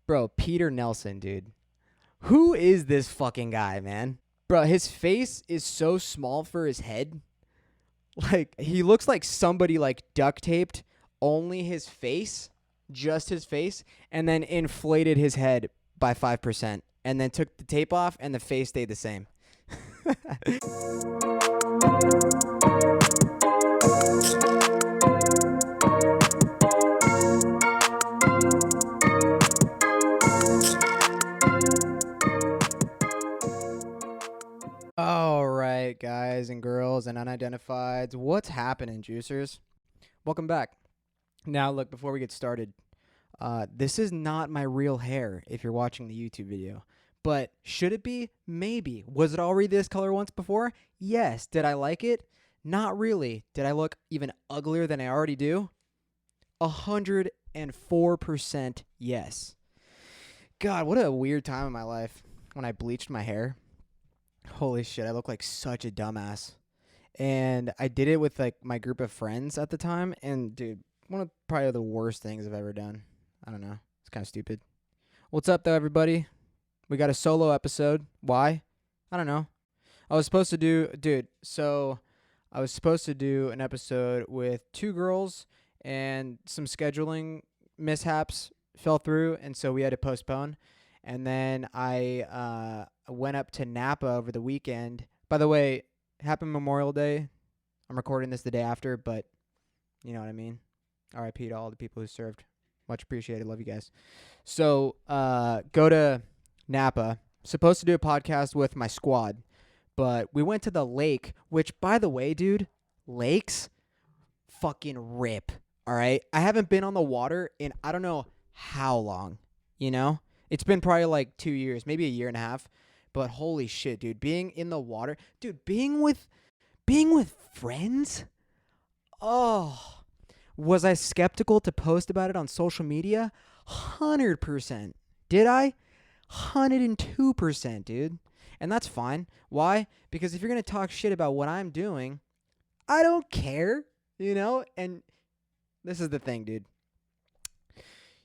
Bro, Peter Nelson, dude. Who is this fucking guy, man? Bro, his face is so small for his head. Like, he looks like somebody, like, duct taped only his face, just his face, and then inflated his head by 5%, and then took the tape off, and the face stayed the same. All right, guys and girls and unidentifieds, what's happening, juicers? Welcome back. Now, look, before we get started, this is not my real hair if you're watching the YouTube video. But should it be? Maybe. Was it already this color once before? Yes. Did I like it? Not really. Did I look even uglier than I already do? 104% yes. God, what a weird time in my life when I bleached my hair. Holy shit, I look like such a dumbass. And I did it with like my group of friends at the time, and dude, one of probably the worst things I've ever done. I don't know. It's kind of stupid. What's up though, everybody? We got a solo episode. Why? I don't know. I was supposed to do an episode with two girls, and some scheduling mishaps fell through, and so we had to postpone. And then I went up to Napa over the weekend. By the way, happy Memorial Day. I'm recording this the day after, but you know what I mean. RIP to all the people who served. Much appreciated. Love you guys. So go to Napa. Supposed to do a podcast with my squad, but we went to the lake, which, by the way, dude, lakes fucking rip. All right? I haven't been on the water in I don't know how long, you know? It's been probably like 2 years, maybe a year and a half. But holy shit, dude, being in the water, dude, being with friends. Oh, was I skeptical to post about it on social media? 100%. Did I? 102%, dude. And that's fine. Why? Because if you're going to talk shit about what I'm doing, I don't care, you know? And this is the thing, dude.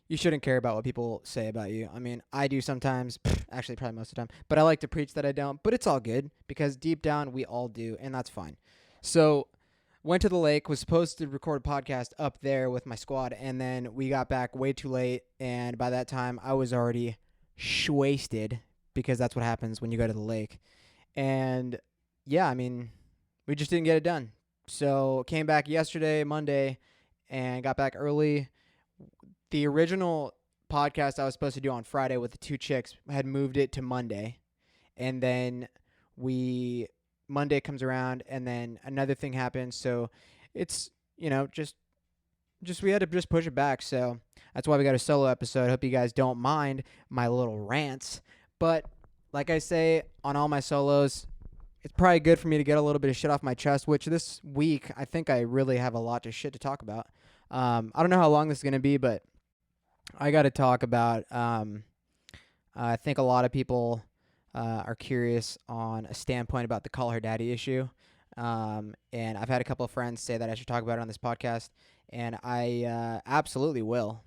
You shouldn't care about what people say about you. I mean, I do sometimes, actually probably most of the time, but I like to preach that I don't, but it's all good because deep down we all do, and that's fine. So went to the lake, was supposed to record a podcast up there with my squad, and then we got back way too late, and by that time I was already wasted because that's what happens when you go to the lake. And yeah, I mean, we just didn't get it done. So came back yesterday, Monday, and got back early. The original podcast I was supposed to do on Friday with the two chicks had moved it to Monday. And then Monday comes around and then another thing happens. So it's, just we had to just push it back. So that's why we got a solo episode. Hope you guys don't mind my little rants. But like I say on all my solos, it's probably good for me to get a little bit of shit off my chest, which this week I think I really have a lot of shit to talk about. I don't know how long this is going to be, but I got to talk about, I think a lot of people are curious on a standpoint about the call her daddy issue. And I've had a couple of friends say that I should talk about it on this podcast, and I absolutely will,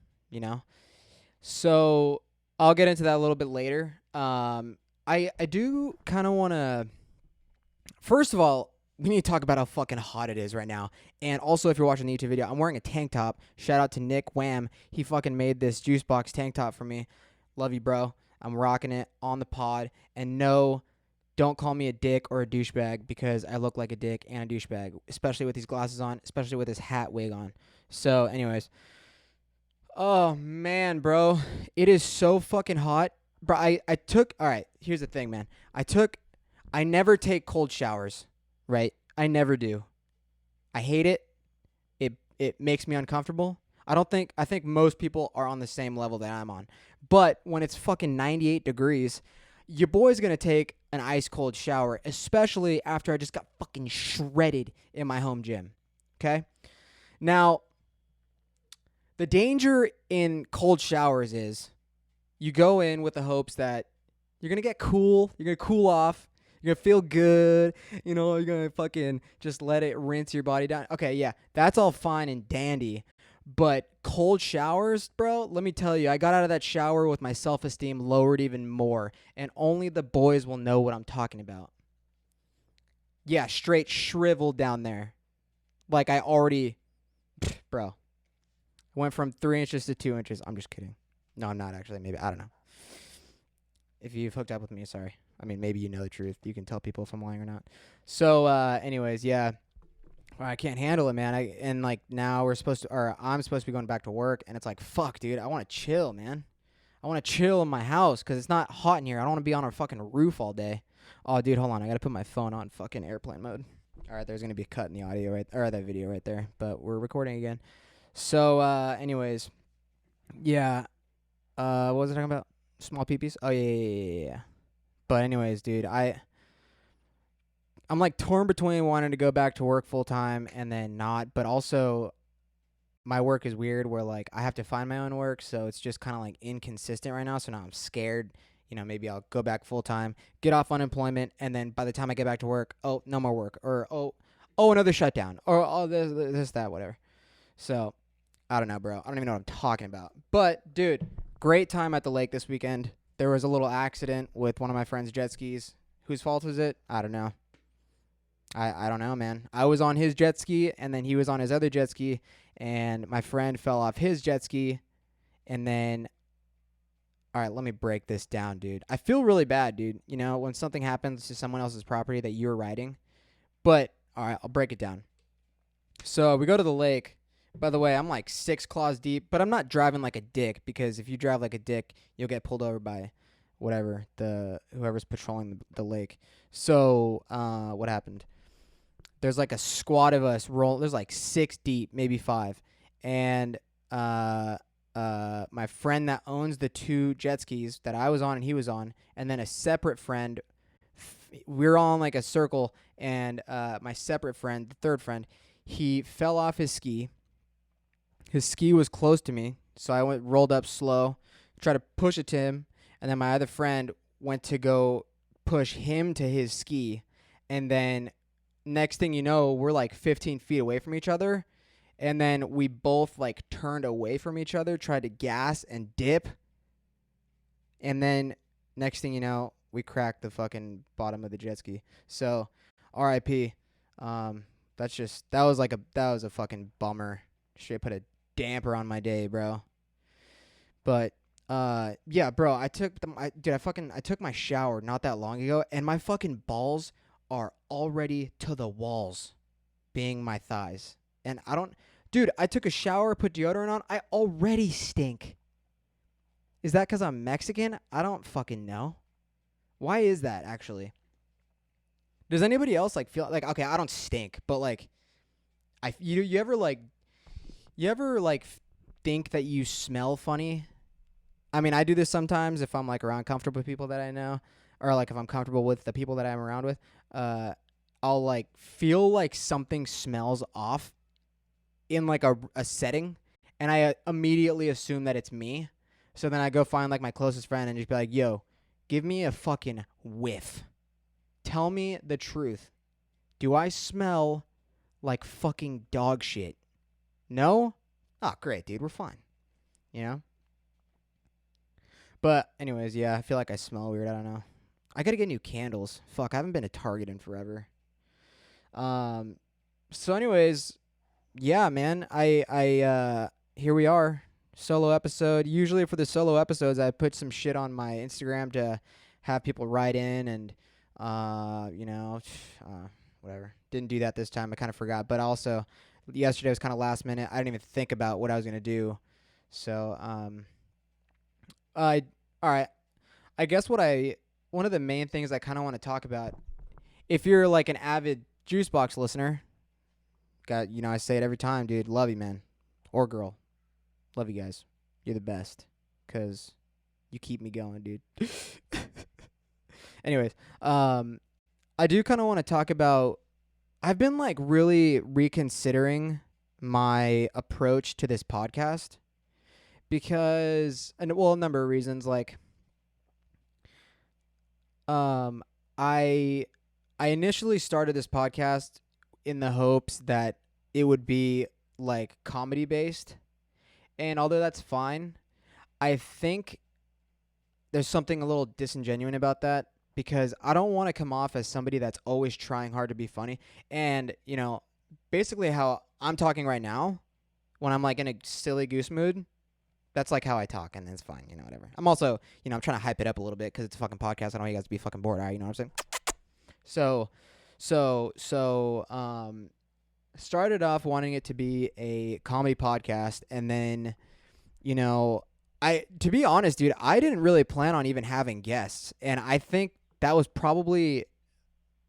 So I'll get into that a little bit later. I do kind of want to, first of all, we need to talk about how fucking hot it is right now. And also, if you're watching the YouTube video, I'm wearing a tank top. Shout out to Nick Wham. He fucking made this juice box tank top for me. Love you, bro. I'm rocking it on the pod. And no, don't call me a dick or a douchebag because I look like a dick and a douchebag, especially with these glasses on, especially with this hat wig on. So, anyways. Oh, man, bro. It is so fucking hot. Bro, all right, here's the thing, man. I never take cold showers. Right? I never do. I hate it. It makes me uncomfortable. I think most people are on the same level that I'm on. But when it's fucking 98 degrees, your boy's going to take an ice cold shower, especially after I just got fucking shredded in my home gym. Okay? Now, the danger in cold showers is you go in with the hopes that you're going to get cool, you're going to cool off, you're going to feel good, you're going to fucking just let it rinse your body down. Okay, yeah, that's all fine and dandy, but cold showers, bro, let me tell you, I got out of that shower with my self-esteem lowered even more, and only the boys will know what I'm talking about. Yeah, straight shriveled down there. Like I already, bro, went from 3 inches to 2 inches. I'm just kidding. No, I'm not actually. Maybe. I don't know. If you've hooked up with me, sorry. I mean, maybe you know the truth. You can tell people if I'm lying or not. So, anyways, yeah. I can't handle it, man. And like now I'm supposed to be going back to work, and it's like, fuck, dude. I want to chill, man. I want to chill in my house because it's not hot in here. I don't want to be on a fucking roof all day. Oh, dude, hold on. I got to put my phone on fucking airplane mode. All right, there's going to be a cut in the audio or that video right there, but we're recording again. So, anyways, yeah. What was I talking about? Small peepees? Oh, yeah. But anyways, dude, I'm like torn between wanting to go back to work full time and then not, but also my work is weird where like I have to find my own work, so it's just kind of like inconsistent right now. So now I'm scared. Maybe I'll go back full time, get off unemployment, and then by the time I get back to work, oh, no more work, or another shutdown, or oh, this, that, whatever. So I don't know, bro. I don't even know what I'm talking about. But dude, great time at the lake this weekend. There was a little accident with one of my friend's jet skis. Whose fault was it? I don't know. I don't know, man. I was on his jet ski, and then he was on his other jet ski, and my friend fell off his jet ski, and then, all right, let me break this down, dude. I feel really bad, dude, when something happens to someone else's property that you're riding. But, all right, I'll break it down. So we go to the lake. By the way, I'm like 6 claws deep, but I'm not driving like a dick, because if you drive like a dick, you'll get pulled over by whatever, whoever's patrolling the lake. So what happened? There's like a squad of us there's like 6 deep, maybe 5. And my friend that owns the 2 jet skis that I was on and he was on, and then a separate friend, we're all in like a circle, and my separate friend, the third friend, he fell off his ski. His ski was close to me, so I rolled up slow, tried to push it to him, and then my other friend went to go push him to his ski, and then next thing you know, we're like 15 feet away from each other, and then we both like turned away from each other, tried to gas and dip, and then next thing you know, we cracked the fucking bottom of the jet ski. So, R.I.P. That was a fucking bummer. Straight put a damper on my day, bro. But yeah, bro, I took my shower not that long ago, and my fucking balls are already to the walls, being my thighs. And I took a shower, put deodorant on, I already stink. Is that because I'm Mexican? I don't fucking know. Why is that, actually? Does anybody else like feel like, okay, I don't stink, but like, you ever think that you smell funny? I mean, I do this sometimes if I'm like around comfortable with people that I know, or like if I'm comfortable with the people that I'm around with. I'll like feel like something smells off in like a setting, and I immediately assume that it's me. So then I go find like my closest friend and just be like, yo, give me a fucking whiff. Tell me the truth. Do I smell like fucking dog shit? No? Oh, great, dude. We're fine. But anyways, yeah, I feel like I smell weird. I don't know. I gotta get new candles. Fuck, I haven't been to Target in forever. So anyways, yeah, man. Here we are. Solo episode. Usually for the solo episodes, I put some shit on my Instagram to have people write in and, whatever. Didn't do that this time. I kind of forgot. But also, yesterday was kind of last minute. I didn't even think about what I was going to do. So, all right. I guess one of the main things I kind of want to talk about, if you're like an avid Juicebox listener, I say it every time, dude. Love you, man. Or girl. Love you guys. You're the best. Because you keep me going, dude. Anyways, I do kind of want to talk about, I've been like really reconsidering my approach to this podcast because, a number of reasons, like, I initially started this podcast in the hopes that it would be like comedy based. And although that's fine, I think there's something a little disingenuous about that because I don't want to come off as somebody that's always trying hard to be funny. And, basically how I'm talking right now, when I'm like in a silly goose mood, that's like how I talk, and it's fine, whatever. I'm also, I'm trying to hype it up a little bit because it's a fucking podcast. I don't want you guys to be fucking bored, all right? You know what I'm saying? So, started off wanting it to be a comedy podcast, and then, to be honest, dude, I didn't really plan on even having guests, and I think that was probably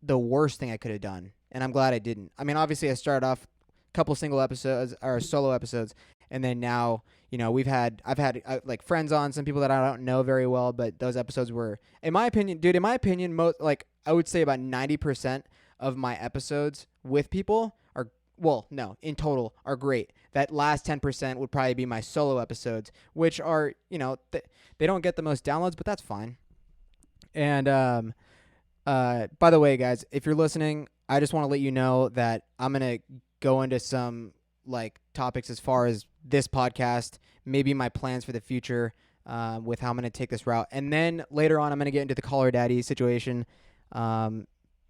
the worst thing I could have done, and I'm glad I didn't. I mean, obviously, I started off a couple single episodes or solo episodes, and then now, I've had like friends on, some people that I don't know very well, but those episodes were, in my opinion, most like I would say about 90% of my episodes with people are, well, no, in total are great. That last 10% would probably be my solo episodes, which are, they don't get the most downloads, but that's fine. And by the way, guys, if you're listening, I just want to let you know that I'm gonna go into some like topics as far as this podcast, maybe my plans for the future, with how I'm gonna take this route, and then later on, I'm gonna get into the caller daddy situation,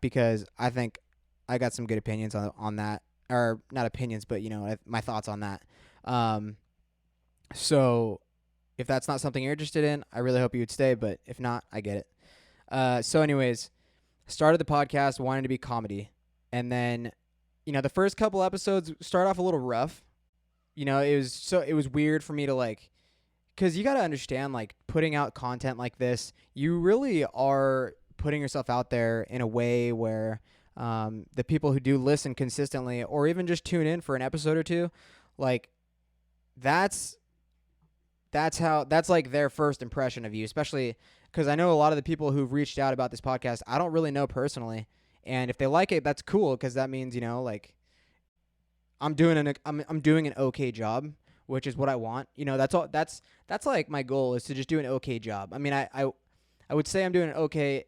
because I think I got some good opinions on that, or not opinions, but my thoughts on that. So if that's not something you're interested in, I really hope you would stay, but if not, I get it. So anyways, started the podcast wanting to be comedy, and then the first couple episodes start off a little rough. It was weird for me to like, because you got to understand, like, putting out content like this, you really are putting yourself out there in a way where the people who do listen consistently, or even just tune in for an episode or two, like, that's like their first impression of you, especially because I know a lot of the people who've reached out about this podcast, I don't really know personally. And if they like it, that's cool, because that means, like, I'm doing an okay job, which is what I want. That's all. That's like my goal, is to just do an okay job. I mean, I would say I'm doing an okay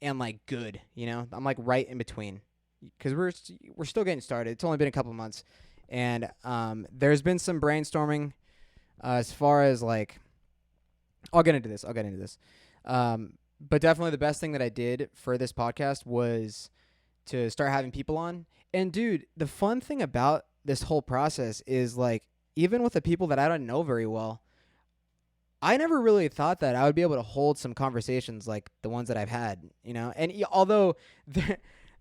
and like good. I'm like right in between, because we're still getting started. It's only been a couple months, and there's been some brainstorming as far as like, I'll get into this. But definitely the best thing that I did for this podcast was to start having people on. And dude, the fun thing about this whole process is, like, even with the people that I don't know very well, I never really thought that I would be able to hold some conversations like the ones that I've had, and although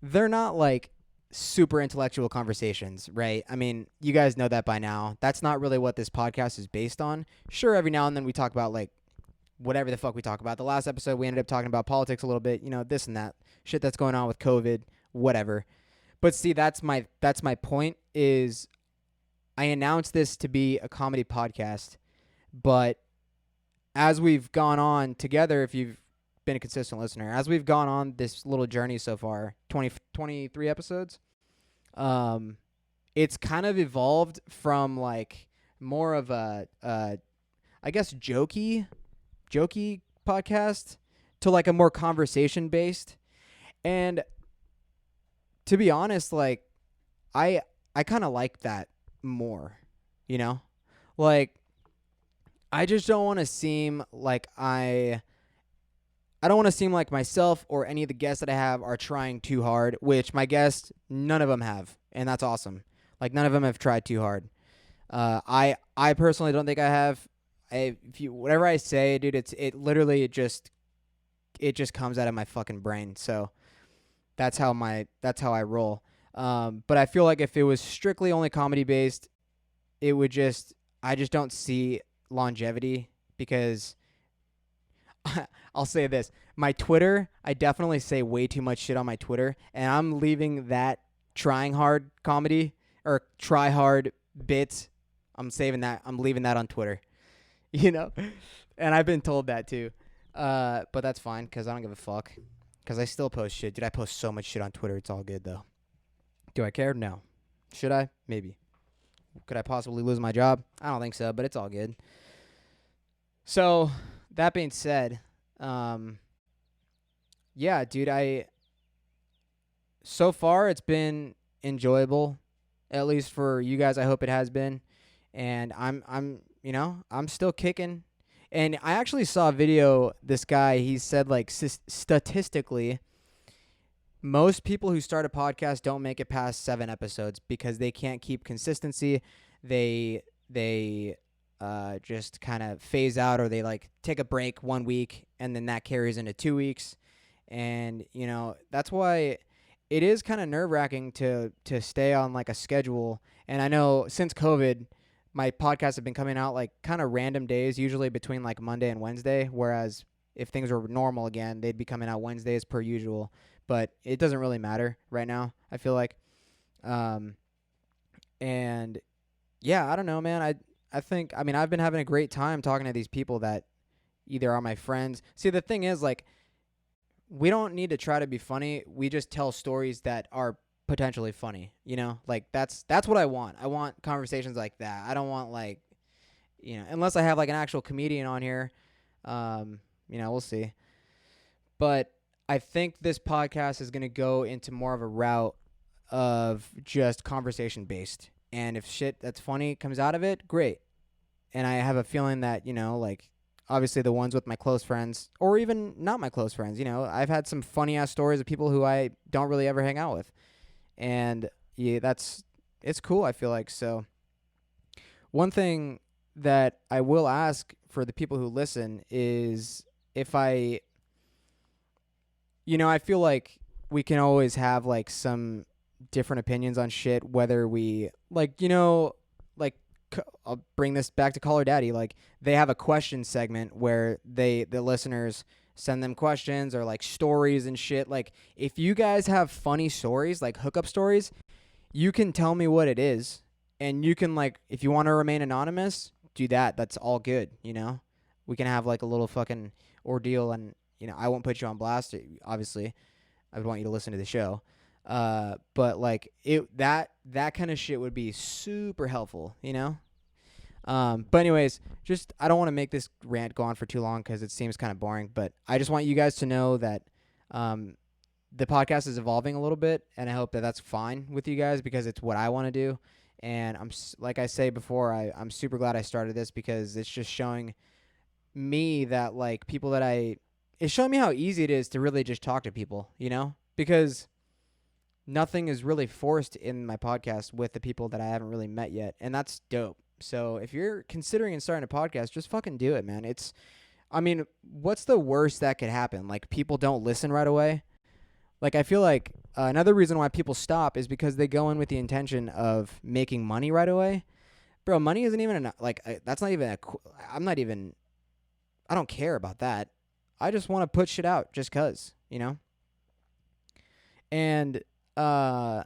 they're not like super intellectual conversations, right? I mean, you guys know that by now. That's not really what this podcast is based on. Sure, every now and then we talk about like whatever the fuck we talk about. The last episode we ended up talking about politics a little bit, this and that shit that's going on with COVID, whatever. But see, that's my point, is I announced this to be a comedy podcast, but as we've gone on together, if you've been a consistent listener, as we've gone on this little journey so far, 23 episodes, it's kind of evolved from like more of a I guess jokey podcast to like a more conversation based. And to be honest, like, I kind of like that more, like, I just don't want to seem like I don't want to seem like myself or any of the guests that I have are trying too hard, which my guests, none of them have, and that's awesome. Like, none of them have tried too hard. I personally don't think I have. Whatever I say, dude, it just comes out of my fucking brain. So that's how I roll. But I feel like if it was strictly only comedy based, I just don't see longevity, because I'll say this. My Twitter, I definitely say way too much shit on my Twitter, and I'm leaving that trying hard comedy or try hard bits. I'm saving that. I'm leaving that on Twitter, and I've been told that too. But that's fine, because I don't give a fuck, because I still post shit. Dude, I post so much shit on Twitter. It's all good, though. Do I care? No. Should I? Maybe. Could I possibly lose my job? I don't think so, but it's all good. So, that being said, yeah, dude, so far it's been enjoyable, at least for you guys. I hope it has been, and I'm I'm still kicking. And I actually saw a video, this guy, he said, like, statistically, most people who start a podcast don't make it past 7 episodes because they can't keep consistency. They just kind of phase out, or they, like, take a break 1 week, and then that carries into 2 weeks. And, that's why it is kind of nerve-wracking to stay on, like, a schedule. And I know since COVID, my podcasts have been coming out, like, kind of random days, usually between, like, Monday and Wednesday, whereas if things were normal again, they'd be coming out Wednesdays per usual. But it doesn't really matter right now, I feel like. And, yeah, I don't know, man. I think, I've been having a great time talking to these people that either are my friends. See, the thing is, like, we don't need to try to be funny. We just tell stories that are potentially funny, Like, that's what I want. I want conversations like that. I don't want, like, unless I have, like, an actual comedian on here, we'll see. But I think this podcast is going to go into more of a route of just conversation based. And if shit that's funny comes out of it, great. And I have a feeling that, like, obviously the ones with my close friends, or even not my close friends, I've had some funny ass stories of people who I don't really ever hang out with. And yeah, it's cool, I feel like. So one thing that I will ask for the people who listen is if I feel like we can always have, like, some different opinions on shit, whether we, like, like, I'll bring this back to Call Her Daddy. Like, they have a question segment where the listeners send them questions or, like, stories and shit. Like, if you guys have funny stories, like hookup stories, you can tell me what it is. And you can, like, if you want to remain anonymous, do that. That's all good, We can have, like, a little fucking ordeal, and, I won't put you on blast, obviously. I would want you to listen to the show. But, like, that kind of shit would be super helpful, But anyways, I don't want to make this rant go on for too long because it seems kind of boring, but I just want you guys to know that the podcast is evolving a little bit, and I hope that that's fine with you guys because it's what I want to do. And like I say before, I'm super glad I started this because it's just showing me that, like, people that it's showing me how easy it is to really just talk to people, because nothing is really forced in my podcast with the people that I haven't really met yet. And that's dope. So if you're considering and starting a podcast, just fucking do it, man. What's the worst that could happen? Like, people don't listen right away. Like, I feel like another reason why people stop is because they go in with the intention of making money right away. Bro, money isn't even that's not even I don't care about that. I just want to put shit out just cause, And, yeah,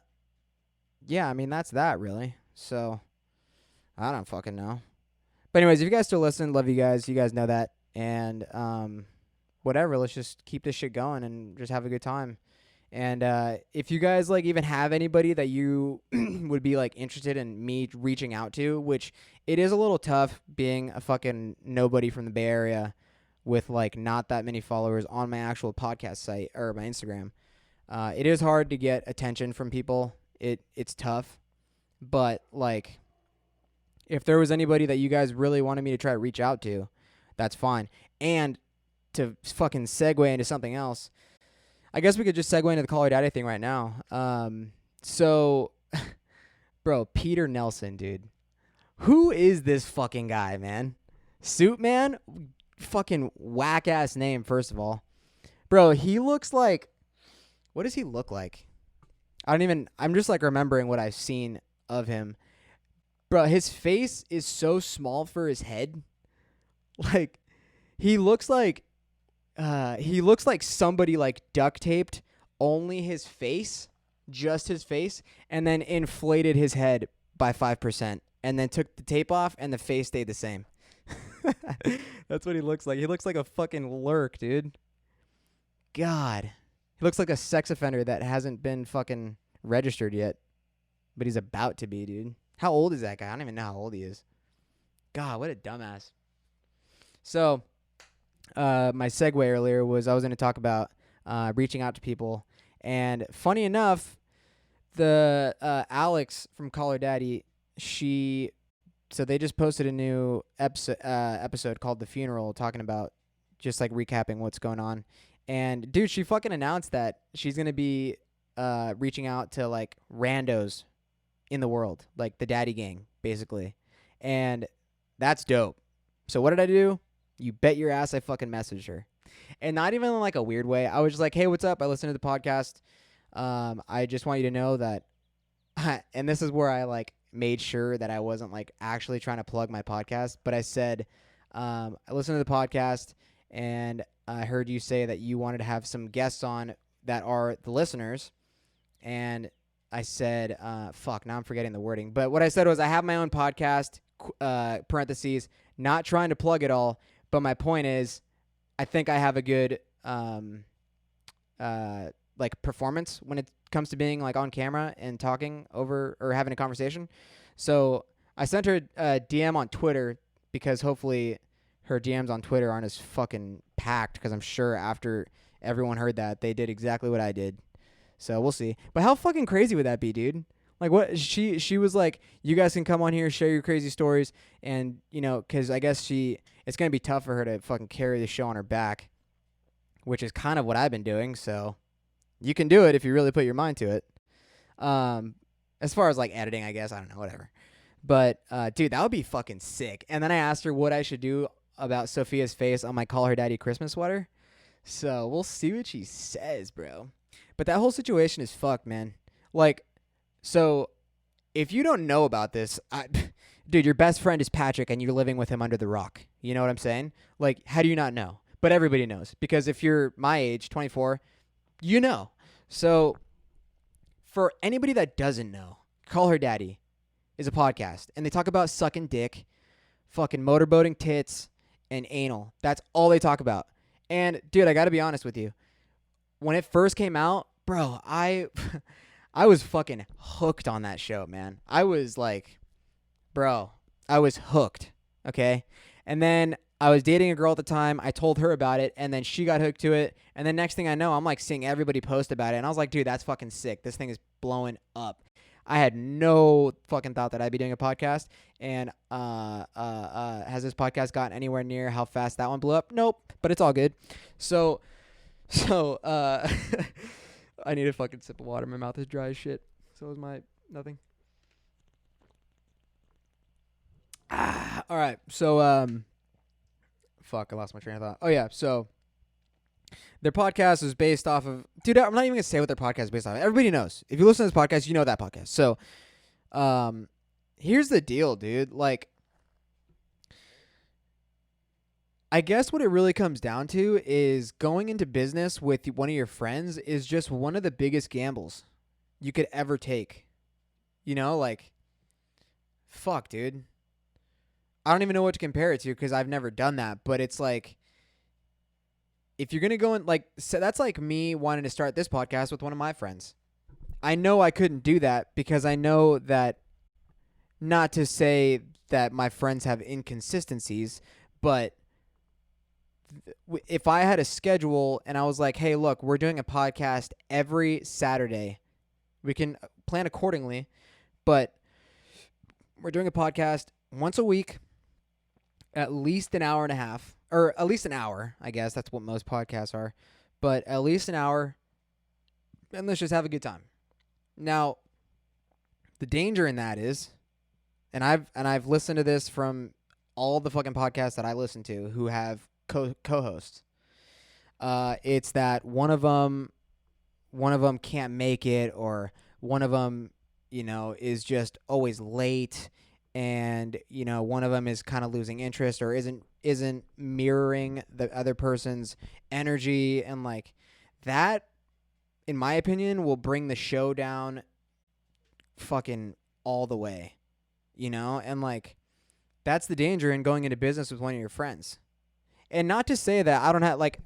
that's that really. So, I don't fucking know. But anyways, if you guys still listen, love you guys. You guys know that. And, whatever, let's just keep this shit going and just have a good time. And, if you guys, like, even have anybody that you would be, like, interested in me reaching out to, which it is a little tough being a fucking nobody from the Bay Area with, like, not that many followers on my actual podcast site or my Instagram. It is hard to get attention from people. It's tough. But, like, if there was anybody that you guys really wanted me to try to reach out to, that's fine. And to fucking segue into something else, I guess we could just segue into the Call Her Daddy thing right now. So, bro, Peter Nelson, dude. Who is this fucking guy, man? Suit Man? Fucking whack-ass name, first of all. Bro, he looks like... What does he look like? I'm just, like, remembering what I've seen of him. Bro, his face is so small for his head. Like, he looks like somebody, like, duct taped only his face, just his face, and then inflated his head by 5%, and then took the tape off, and the face stayed the same. That's what he looks like. He looks like a fucking lurk, dude. God. He looks like a sex offender that hasn't been fucking registered yet, but he's about to be, dude. How old is that guy? I don't even know how old he is. God, what a dumbass. So, my segue earlier was I was going to talk about reaching out to people. And funny enough, the Alex from Call Her Daddy, she so they just posted a new episode called The Funeral, talking about just like recapping what's going on. And dude, she fucking announced that she's gonna be reaching out to like randos in the world, like the daddy gang, basically. And that's dope. So what did I do? You bet your ass I fucking messaged her. And not even in like a weird way. I was just like, hey, what's up? I listened to the podcast. I just want you to know that, and this is where I like made sure that I wasn't like actually trying to plug my podcast, but I said, I listened to the podcast and I heard you say that you wanted to have some guests on that are the listeners. And I said, fuck, now I'm forgetting the wording. But what I said was I have my own podcast, parentheses, not trying to plug it all. But my point is, I think I have a good like performance when it comes to being like on camera and talking over or having a conversation. So I sent her a DM on Twitter because hopefully her DMs on Twitter aren't as fucking packed, because I'm sure after everyone heard that, they did exactly what I did. So we'll see. But how fucking crazy would that be, dude? Like, what she was like, you guys can come on here, share your crazy stories, and, you know, because I guess it's going to be tough for her to fucking carry the show on her back, which is kind of what I've been doing, so you can do it if you really put your mind to it. As far as, like, editing, I guess, I don't know, whatever. But, dude, that would be fucking sick. And then I asked her what I should do about Sophia's face on my Call Her Daddy Christmas sweater. So we'll see what she says, bro. But that whole situation is fucked, man. Like, so if you don't know about this, dude, your best friend is Patrick and you're living with him under the rock. You know what I'm saying? Like, how do you not know? But everybody knows, because if you're my age, 24, you know. So for anybody that doesn't know, Call Her Daddy is a podcast, and they talk about sucking dick, fucking motorboating tits, and anal. That's all they talk about. And dude, I got to be honest with you. When it first came out, bro, I was fucking hooked on that show, man. I was like, bro, I was hooked, okay? And then I was dating a girl at the time. I told her about it, and then she got hooked to it. And then next thing I know, I'm like seeing everybody post about it. And I was like, dude, that's fucking sick. This thing is blowing up. I had no fucking thought that I'd be doing a podcast. And has this podcast gotten anywhere near how fast that one blew up? Nope, but it's all good. So I need a fucking sip of water. My mouth is dry as shit. So is my nothing. All right. So fuck, I lost my train of thought. Oh yeah, so their podcast is based off of, dude, I'm not even gonna say what their podcast is based off of. Everybody knows. If you listen to this podcast, you know that podcast. So here's the deal, dude. Like, I guess what it really comes down to is going into business with one of your friends is just one of the biggest gambles you could ever take. You know, like, fuck, dude. I don't even know what to compare it to because I've never done that. But it's like, if you're going to go in, like, so that's like me wanting to start this podcast with one of my friends. I know I couldn't do that because I know that, not to say that my friends have inconsistencies, but if I had a schedule and I was like, hey, look, we're doing a podcast every Saturday, we can plan accordingly, but we're doing a podcast once a week, at least an hour and a half, or at least an hour, I guess. That's what most podcasts are, but at least an hour, and let's just have a good time. Now, the danger in that is, and I've listened to this from all the fucking podcasts that I listen to who have co-hosts. It's that one of them can't make it, or one of them, you know, is just always late, and, you know, one of them is kind of losing interest or isn't mirroring the other person's energy, and like that, in my opinion, will bring the show down fucking all the way, you know? And like, that's the danger in going into business with one of your friends. And not to say that I don't have, like,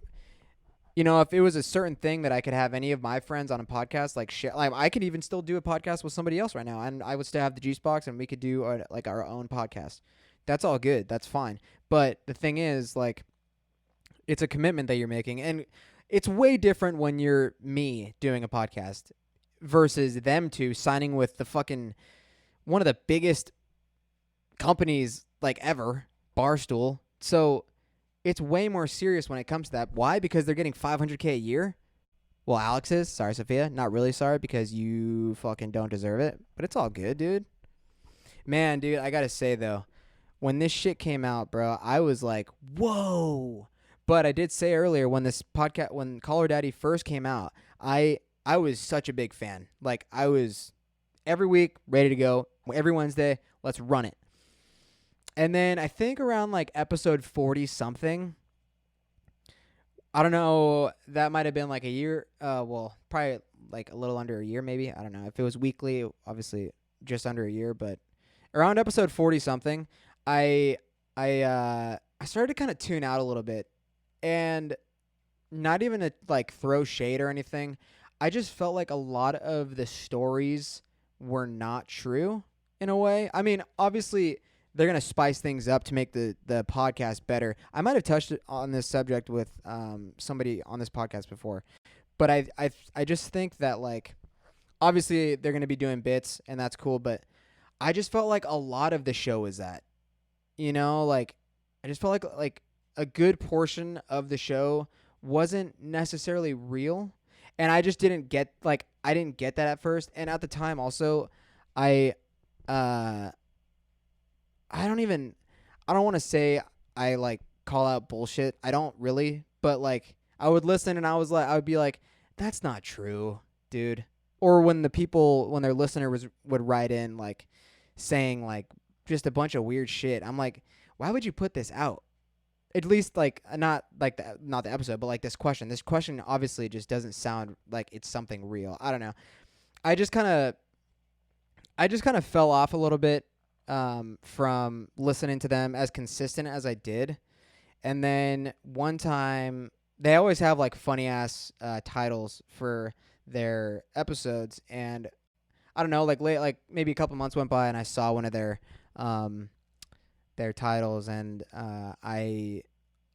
you know, if it was a certain thing that I could have any of my friends on a podcast, like, shit, like, I could even still do a podcast with somebody else right now, and I would still have the juice box, and we could do like our own podcast. That's all good. That's fine. But the thing is, like, it's a commitment that you're making, and it's way different when you're me doing a podcast versus them two signing with the fucking one of the biggest companies like ever, Barstool. So it's way more serious when it comes to that. Why? Because they're getting $500K a year. Well, Alex is. Sorry, Sophia. Not really sorry because you fucking don't deserve it. But it's all good, dude. Man, dude, I gotta say though, when this shit came out, bro, I was like, whoa. But I did say earlier when this podcast, when Call Her Daddy first came out, I was such a big fan. Like I was every week ready to go. Every Wednesday, let's run it. And then I think around like episode 40 something, I don't know, that might have been like a year. Well, probably like a little under a year, maybe. I don't know. If it was weekly, obviously just under a year, but around episode 40 something, I I started to kind of tune out a little bit, and not even to like throw shade or anything. I just felt like a lot of the stories were not true in a way. I mean, obviously they're gonna spice things up to make the podcast better. I might have touched on this subject with somebody on this podcast before, but I just think that like obviously they're gonna be doing bits and that's cool, but I just felt like a lot of the show is that, like I just felt like a good portion of the show wasn't necessarily real, and I just didn't get I didn't get that at first, and at the time also I uh I don't want to say I like call out bullshit. I don't really, but like I would listen and I would be like, that's not true, dude. Or when their listener would write in like saying like just a bunch of weird shit. I'm like, why would you put this out? At least like not the episode, but like this question. This question obviously just doesn't sound like it's something real. I don't know. I just kind of fell off a little bit from listening to them as consistent as I did. And then one time, they always have like funny ass titles for their episodes, and I don't know, like maybe a couple months went by and I saw one of their titles, and I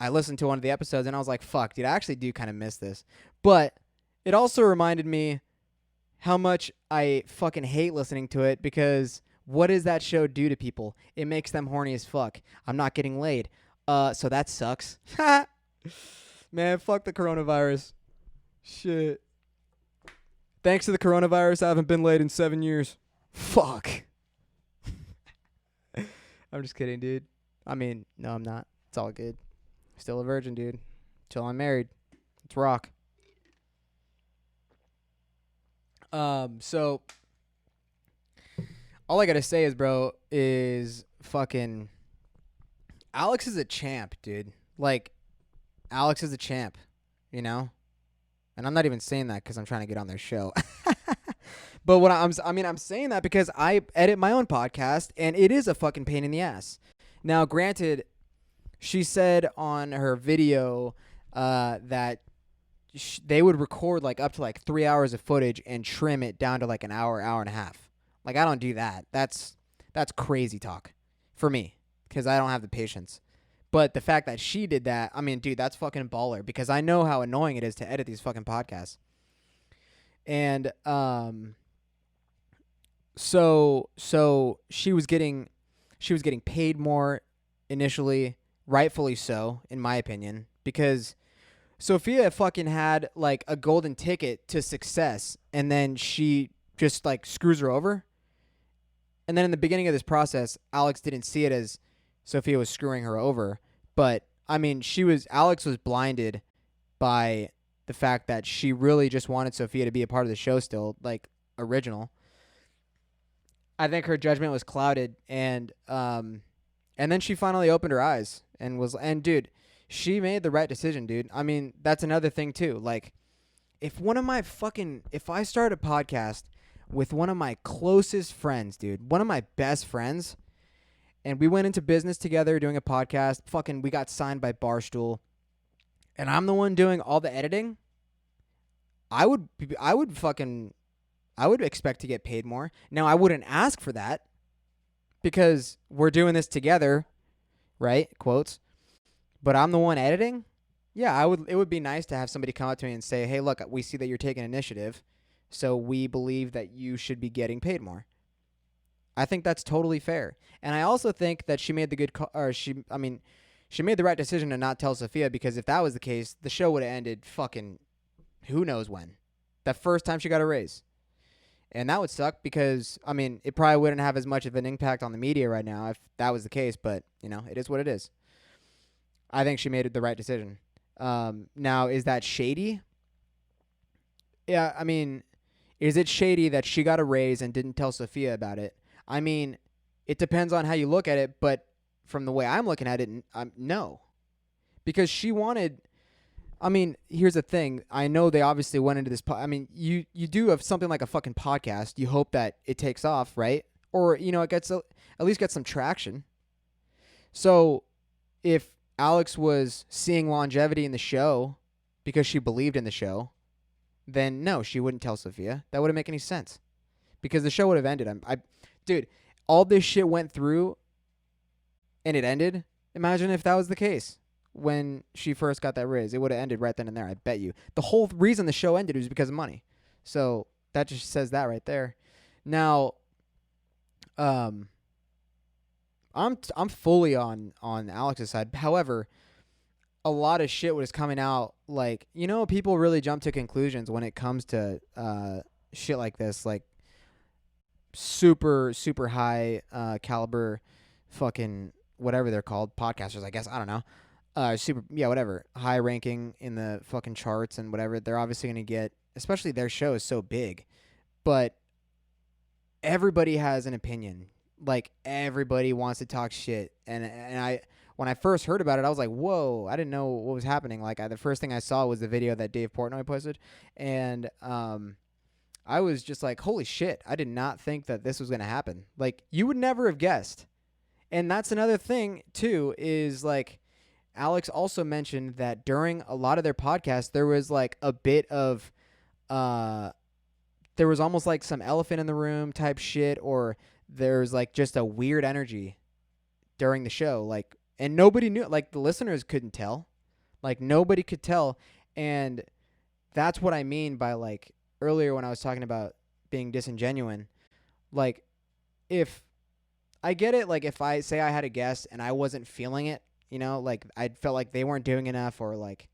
listened to one of the episodes and I was like, fuck, dude, I actually do kind of miss this. But it also reminded me how much I fucking hate listening to it, because what does that show do to people? It makes them horny as fuck. I'm not getting laid. So that sucks. Man, fuck the coronavirus. Shit. Thanks to the coronavirus, I haven't been laid in 7 years. Fuck. I'm just kidding, dude. I mean, no, I'm not. It's all good. Still a virgin, dude. Till I'm married. Let's rock. So all I gotta say is, bro, is fucking Alex is a champ, dude. Like, Alex is a champ, And I'm not even saying that because I'm trying to get on their show. But I'm saying that because I edit my own podcast, and it is a fucking pain in the ass. Now, granted, she said on her video that they would record like up to like 3 hours of footage and trim it down to like an hour and a half. Like, I don't do that. That's crazy talk for me, because I don't have the patience. But the fact that she did that, I mean, dude, that's fucking baller, because I know how annoying it is to edit these fucking podcasts. And so she was getting paid more initially, rightfully so, in my opinion, because Sophia fucking had like a golden ticket to success, and then she just like screws her over. And then in the beginning of this process, Alex didn't see it as Sophia was screwing her over, but I mean, Alex was blinded by the fact that she really just wanted Sophia to be a part of the show still, like original. I think her judgment was clouded, and then she finally opened her eyes and dude, she made the right decision, dude. I mean, that's another thing too. Like, if I start a podcast with one of my closest friends, dude, one of my best friends, and we went into business together doing a podcast, fucking we got signed by Barstool, and I'm the one doing all the editing, I would expect to get paid more. Now, I wouldn't ask for that because we're doing this together, right? Quotes. But I'm the one editing. Yeah, it would be nice to have somebody come up to me and say, "Hey, look, we see that you're taking initiative, so we believe that you should be getting paid more." I think that's totally fair. And I also think that she made the good she made the right decision to not tell Sophia, because if that was the case, the show would have ended fucking who knows when. The first time she got a raise. And that would suck because, I mean, it probably wouldn't have as much of an impact on the media right now if that was the case, but, you know, it is what it is. I think she made the right decision. Now, is that shady? Yeah, I mean, is it shady that she got a raise and didn't tell Sophia about it? I mean, it depends on how you look at it, but from the way I'm looking at it, no. Because she wanted... I mean, here's the thing. I know they obviously went into this... I mean, you do have something like a fucking podcast. You hope that it takes off, right? Or, you know, it gets at least gets some traction. So, if Alex was seeing longevity in the show because she believed in the show, then no, she wouldn't tell Sophia. That wouldn't make any sense. Because the show would have ended. Dude, all this shit went through and it ended. Imagine if that was the case. When she first got that raise, it would have ended right then and there. I bet you. The whole reason the show ended was because of money. So that just says that right there. Now, I'm fully on Alex's side. However, a lot of shit was coming out. Like, you know, people really jump to conclusions when it comes to shit like this. Like super super high caliber, fucking whatever they're called, podcasters. I guess I don't know. Whatever. High ranking in the fucking charts and whatever. They're obviously going to get, especially their show is so big. But everybody has an opinion. Like, everybody wants to talk shit. And when I first heard about it, I was like, whoa, I didn't know what was happening. Like, the first thing I saw was the video that Dave Portnoy posted. And I was just like, holy shit, I did not think that this was going to happen. Like, you would never have guessed. And that's another thing, too, is like, Alex also mentioned that during a lot of their podcasts, there was like a bit of, there was almost like some elephant in the room type shit, or there's like just a weird energy during the show. Like, and nobody knew, like the listeners couldn't tell, like nobody could tell. And that's what I mean by like earlier when I was talking about being disingenuous. Like, if I get it, like if I say I had a guest and I wasn't feeling it, you know, like I felt like they weren't doing enough, or like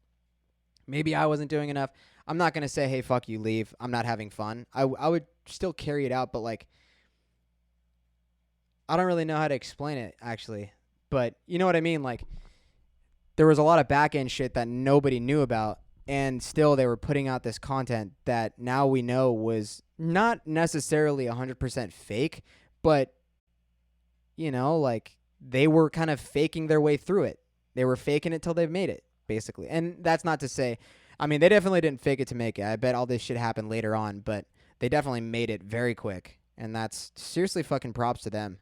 maybe I wasn't doing enough. I'm not going to say, hey, fuck you, leave. I'm not having fun. I would still carry it out, but like, I don't really know how to explain it actually, but you know what I mean? Like, there was a lot of back end shit that nobody knew about, and still they were putting out this content that now we know was not necessarily 100% fake, but you know, like, they were kind of faking their way through it. They were faking it till they made it, basically. And that's not to say, I mean, they definitely didn't fake it to make it. I bet all this shit happened later on, but they definitely made it very quick. And that's seriously fucking props to them.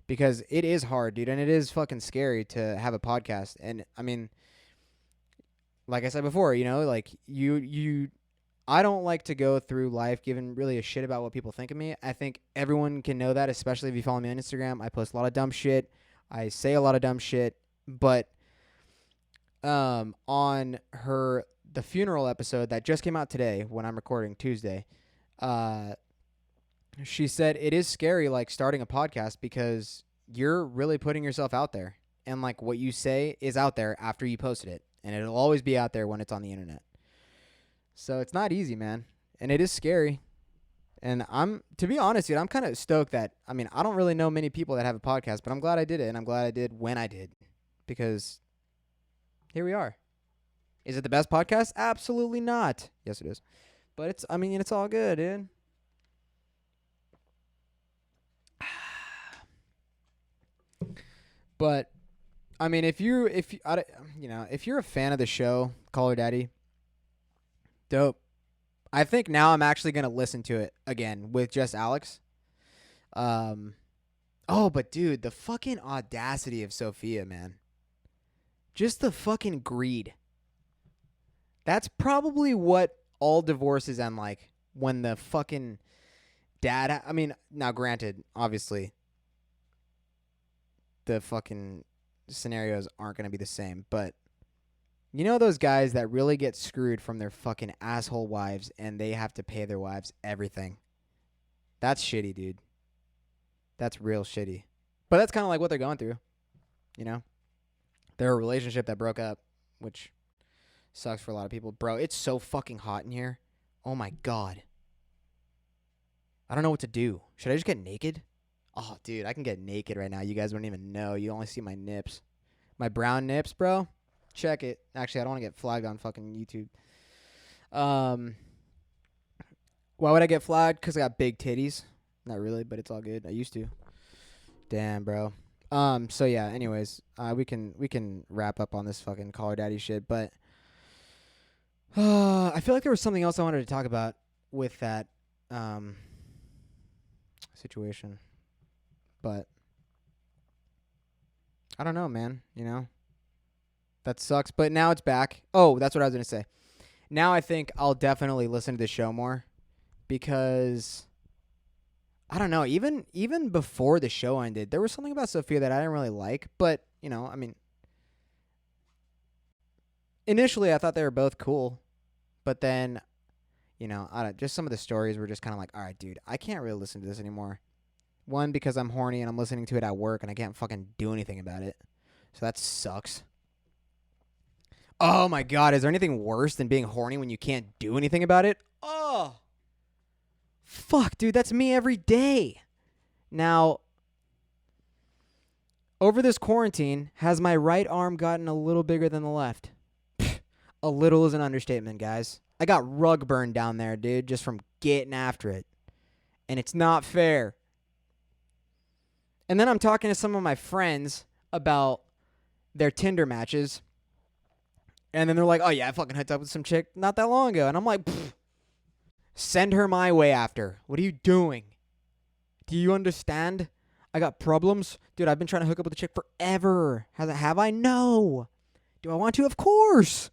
Because it is hard, dude, and it is fucking scary to have a podcast. And, I mean, like I said before, you know, like, I don't like to go through life giving really a shit about what people think of me. I think everyone can know that, especially if you follow me on Instagram. I post a lot of dumb shit. I say a lot of dumb shit. But on the funeral episode that just came out today, when I'm recording Tuesday, she said it is scary, like, starting a podcast, because you're really putting yourself out there. And, like, what you say is out there after you posted it. And it'll always be out there when it's on the internet. So it's not easy, man. And it is scary. And to be honest, dude, I'm kind of stoked that, I mean, I don't really know many people that have a podcast, but I'm glad I did it. And I'm glad I did when I did. Because here we are. Is it the best podcast? Absolutely not. Yes, it is. But it's all good, dude. But I mean, if you're a fan of the show, Call Her Daddy, dope. I think now I'm actually gonna listen to it again with just Alex. But dude, the fucking audacity of Sophia, man. Just the fucking greed. That's probably what all divorces end like, when the fucking dad. I mean, now granted, obviously, the fucking scenarios aren't going to be the same, but you know those guys that really get screwed from their fucking asshole wives and they have to pay their wives everything? That's shitty, dude. That's real shitty. But that's kind of like what they're going through, you know? They're a relationship that broke up, which sucks for a lot of people. Bro, it's so fucking hot in here. Oh my God. I don't know what to do. Should I just get naked? Oh, dude, I can get naked right now. You guys wouldn't even know. You only see my nips. My brown nips, bro. Check it. Actually, I don't want to get flagged on fucking YouTube. Why would I get flagged? Because I got big titties. Not really, but it's all good. I used to. Damn, bro. So yeah, anyways, we can wrap up on this fucking caller daddy shit, but I feel like there was something else I wanted to talk about with that situation. But I don't know, man, you know? That sucks, but now it's back. Oh, that's what I was going to say. Now I think I'll definitely listen to the show more because I don't know, even before the show ended, there was something about Sophia that I didn't really like, but, you know, I mean, initially I thought they were both cool, but then, you know, just some of the stories were just kind of like, all right, dude, I can't really listen to this anymore. One, because I'm horny and I'm listening to it at work and I can't fucking do anything about it. So that sucks. Oh my God, is there anything worse than being horny when you can't do anything about it? Oh, fuck, dude, that's me every day. Now, over this quarantine, has my right arm gotten a little bigger than the left? A little is an understatement, guys. I got rug burn down there, dude, just from getting after it. And it's not fair. And then I'm talking to some of my friends about their Tinder matches. And then they're like, oh, yeah, I fucking hooked up with some chick not that long ago. And I'm like, send her my way after. What are you doing? Do you understand? I got problems. Dude, I've been trying to hook up with a chick forever. Have I? No. Do I want to? Of course.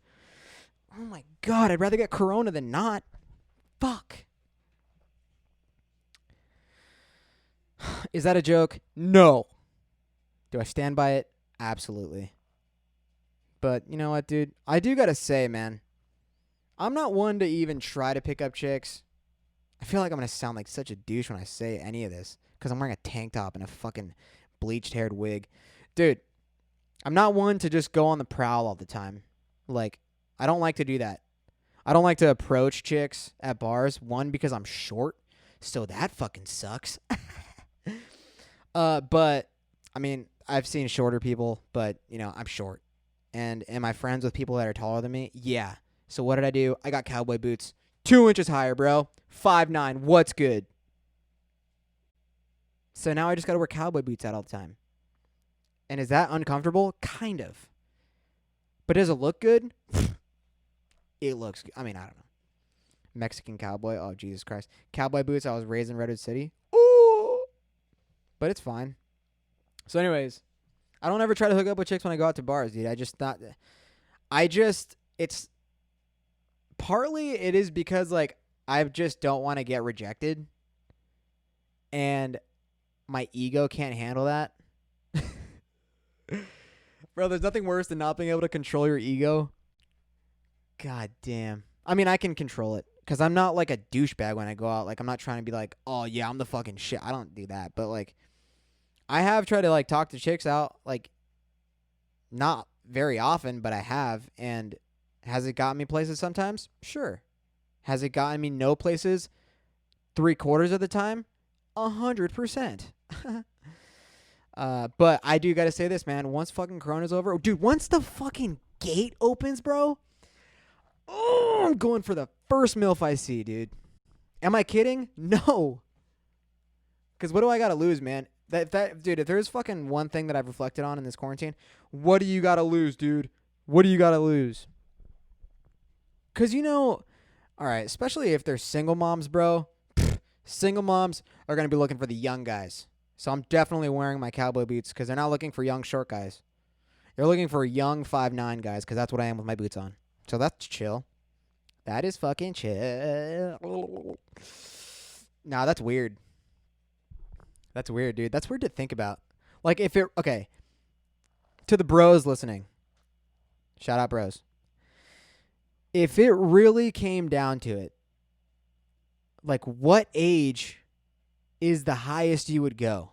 Oh, my God. I'd rather get corona than not. Fuck. Is that a joke? No. Do I stand by it? Absolutely. But you know what, dude? I do gotta say, man, I'm not one to even try to pick up chicks. I feel like I'm gonna sound like such a douche when I say any of this because I'm wearing a tank top and a fucking bleached-haired wig. Dude, I'm not one to just go on the prowl all the time. Like, I don't like to do that. I don't like to approach chicks at bars. One, because I'm short, so that fucking sucks. But I mean, I've seen shorter people, but you know, I'm short. And am I friends with people that are taller than me? Yeah. So what did I do? I got cowboy boots. 2 inches higher, bro. 5'9". What's good? So now I just got to wear cowboy boots out all the time. And is that uncomfortable? Kind of. But does it look good? It looks good. I mean, I don't know. Mexican cowboy. Oh, Jesus Christ. Cowboy boots. I was raised in Redwood City. Ooh. But it's fine. So anyways, I don't ever try to hook up with chicks when I go out to bars, dude. It's partly it is because, like, I just don't want to get rejected. And my ego can't handle that. Bro, there's nothing worse than not being able to control your ego. God damn. I mean, I can control it because I'm not like a douchebag when I go out. Like, I'm not trying to be like, oh, yeah, I'm the fucking shit. I don't do that. But, like, I have tried to, like, talk to chicks out, like, not very often, but I have. And has it gotten me places sometimes? Sure. Has it gotten me no places 3/4 of the time? 100%. But I do got to say this, man. Once fucking Corona's over, dude, once the fucking gate opens, bro, oh, I'm going for the first MILF I see, dude. Am I kidding? No. Because what do I got to lose, man? Dude, if there's fucking one thing that I've reflected on in this quarantine, what do you got to lose, dude? What do you got to lose? Because, you know, all right, especially if they're single moms, bro. Single moms are going to be looking for the young guys. So I'm definitely wearing my cowboy boots because they're not looking for young short guys. They're looking for young 5'9" guys because that's what I am with my boots on. So that's chill. That is fucking chill. Nah, that's weird. That's weird, dude. That's weird to think about. Like, if it... Okay. To the bros listening. Shout out, bros. If it really came down to it, like, what age is the highest you would go?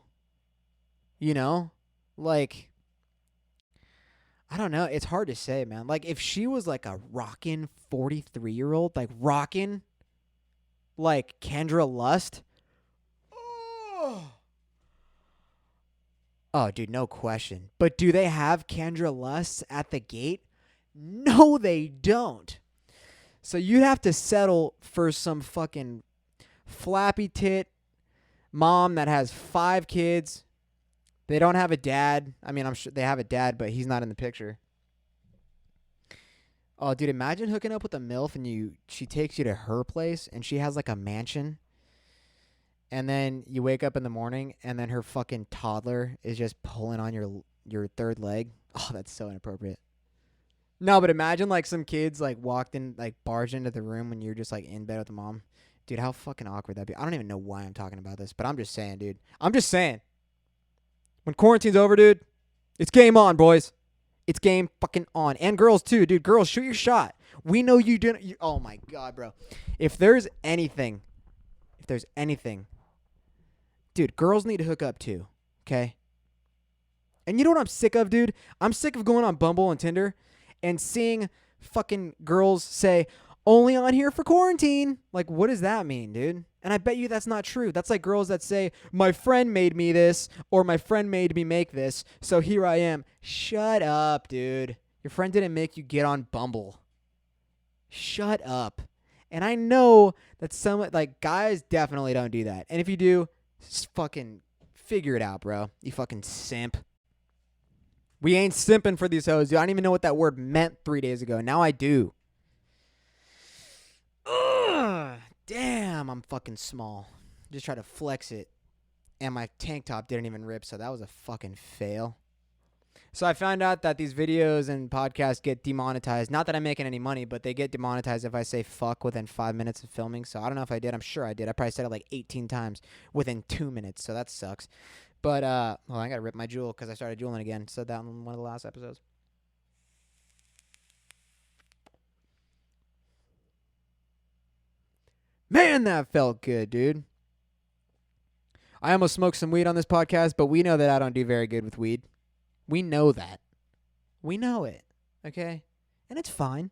You know? Like, I don't know. It's hard to say, man. Like, if she was like a rockin' 43-year-old, like rockin', like Kendra Lust. Oh, dude, no question. But do they have Kendra Lusts at the gate? No, they don't. So you'd have to settle for some fucking flappy tit mom that has 5 kids. They don't have a dad. I mean, I'm sure they have a dad, but he's not in the picture. Oh, dude, imagine hooking up with a MILF and she takes you to her place and she has like a mansion. And then you wake up in the morning and then her fucking toddler is just pulling on your third leg. Oh, that's so inappropriate. No, but imagine like some kids like walked in, like barged into the room when you're just like in bed with the mom. Dude, how fucking awkward that'd be. I don't even know why I'm talking about this, but I'm just saying, dude. I'm just saying. When quarantine's over, dude, it's game on, boys. It's game fucking on. And girls too, dude. Girls, shoot your shot. We know you didn't. Oh my God, bro. If there's anything, dude, girls need to hook up too. Okay? And you know what I'm sick of, dude? I'm sick of going on Bumble and Tinder and seeing fucking girls say, only on here for quarantine. Like, what does that mean, dude? And I bet you that's not true. That's like girls that say, my friend made me this, or my friend made me make this, so here I am. Shut up, dude. Your friend didn't make you get on Bumble. Shut up. And I know that some, like, guys definitely don't do that. And if you do, just fucking figure it out, bro. You fucking simp. We ain't simping for these hoes, dude. I don't even know what that word meant 3 days ago. Now I do. Ugh, damn, I'm fucking small. Just try to flex it. And my tank top didn't even rip, so that was a fucking fail. So I found out that these videos and podcasts get demonetized. Not that I'm making any money, but they get demonetized if I say fuck within 5 minutes of filming. So I don't know if I did. I'm sure I did. I probably said it like 18 times within 2 minutes, so that sucks. But, well, I got to rip my jewel because I started jeweling again. Said that in one of the last episodes. Man, that felt good, dude. I almost smoked some weed on this podcast, but we know that I don't do very good with weed. We know that. We know it, okay? And it's fine.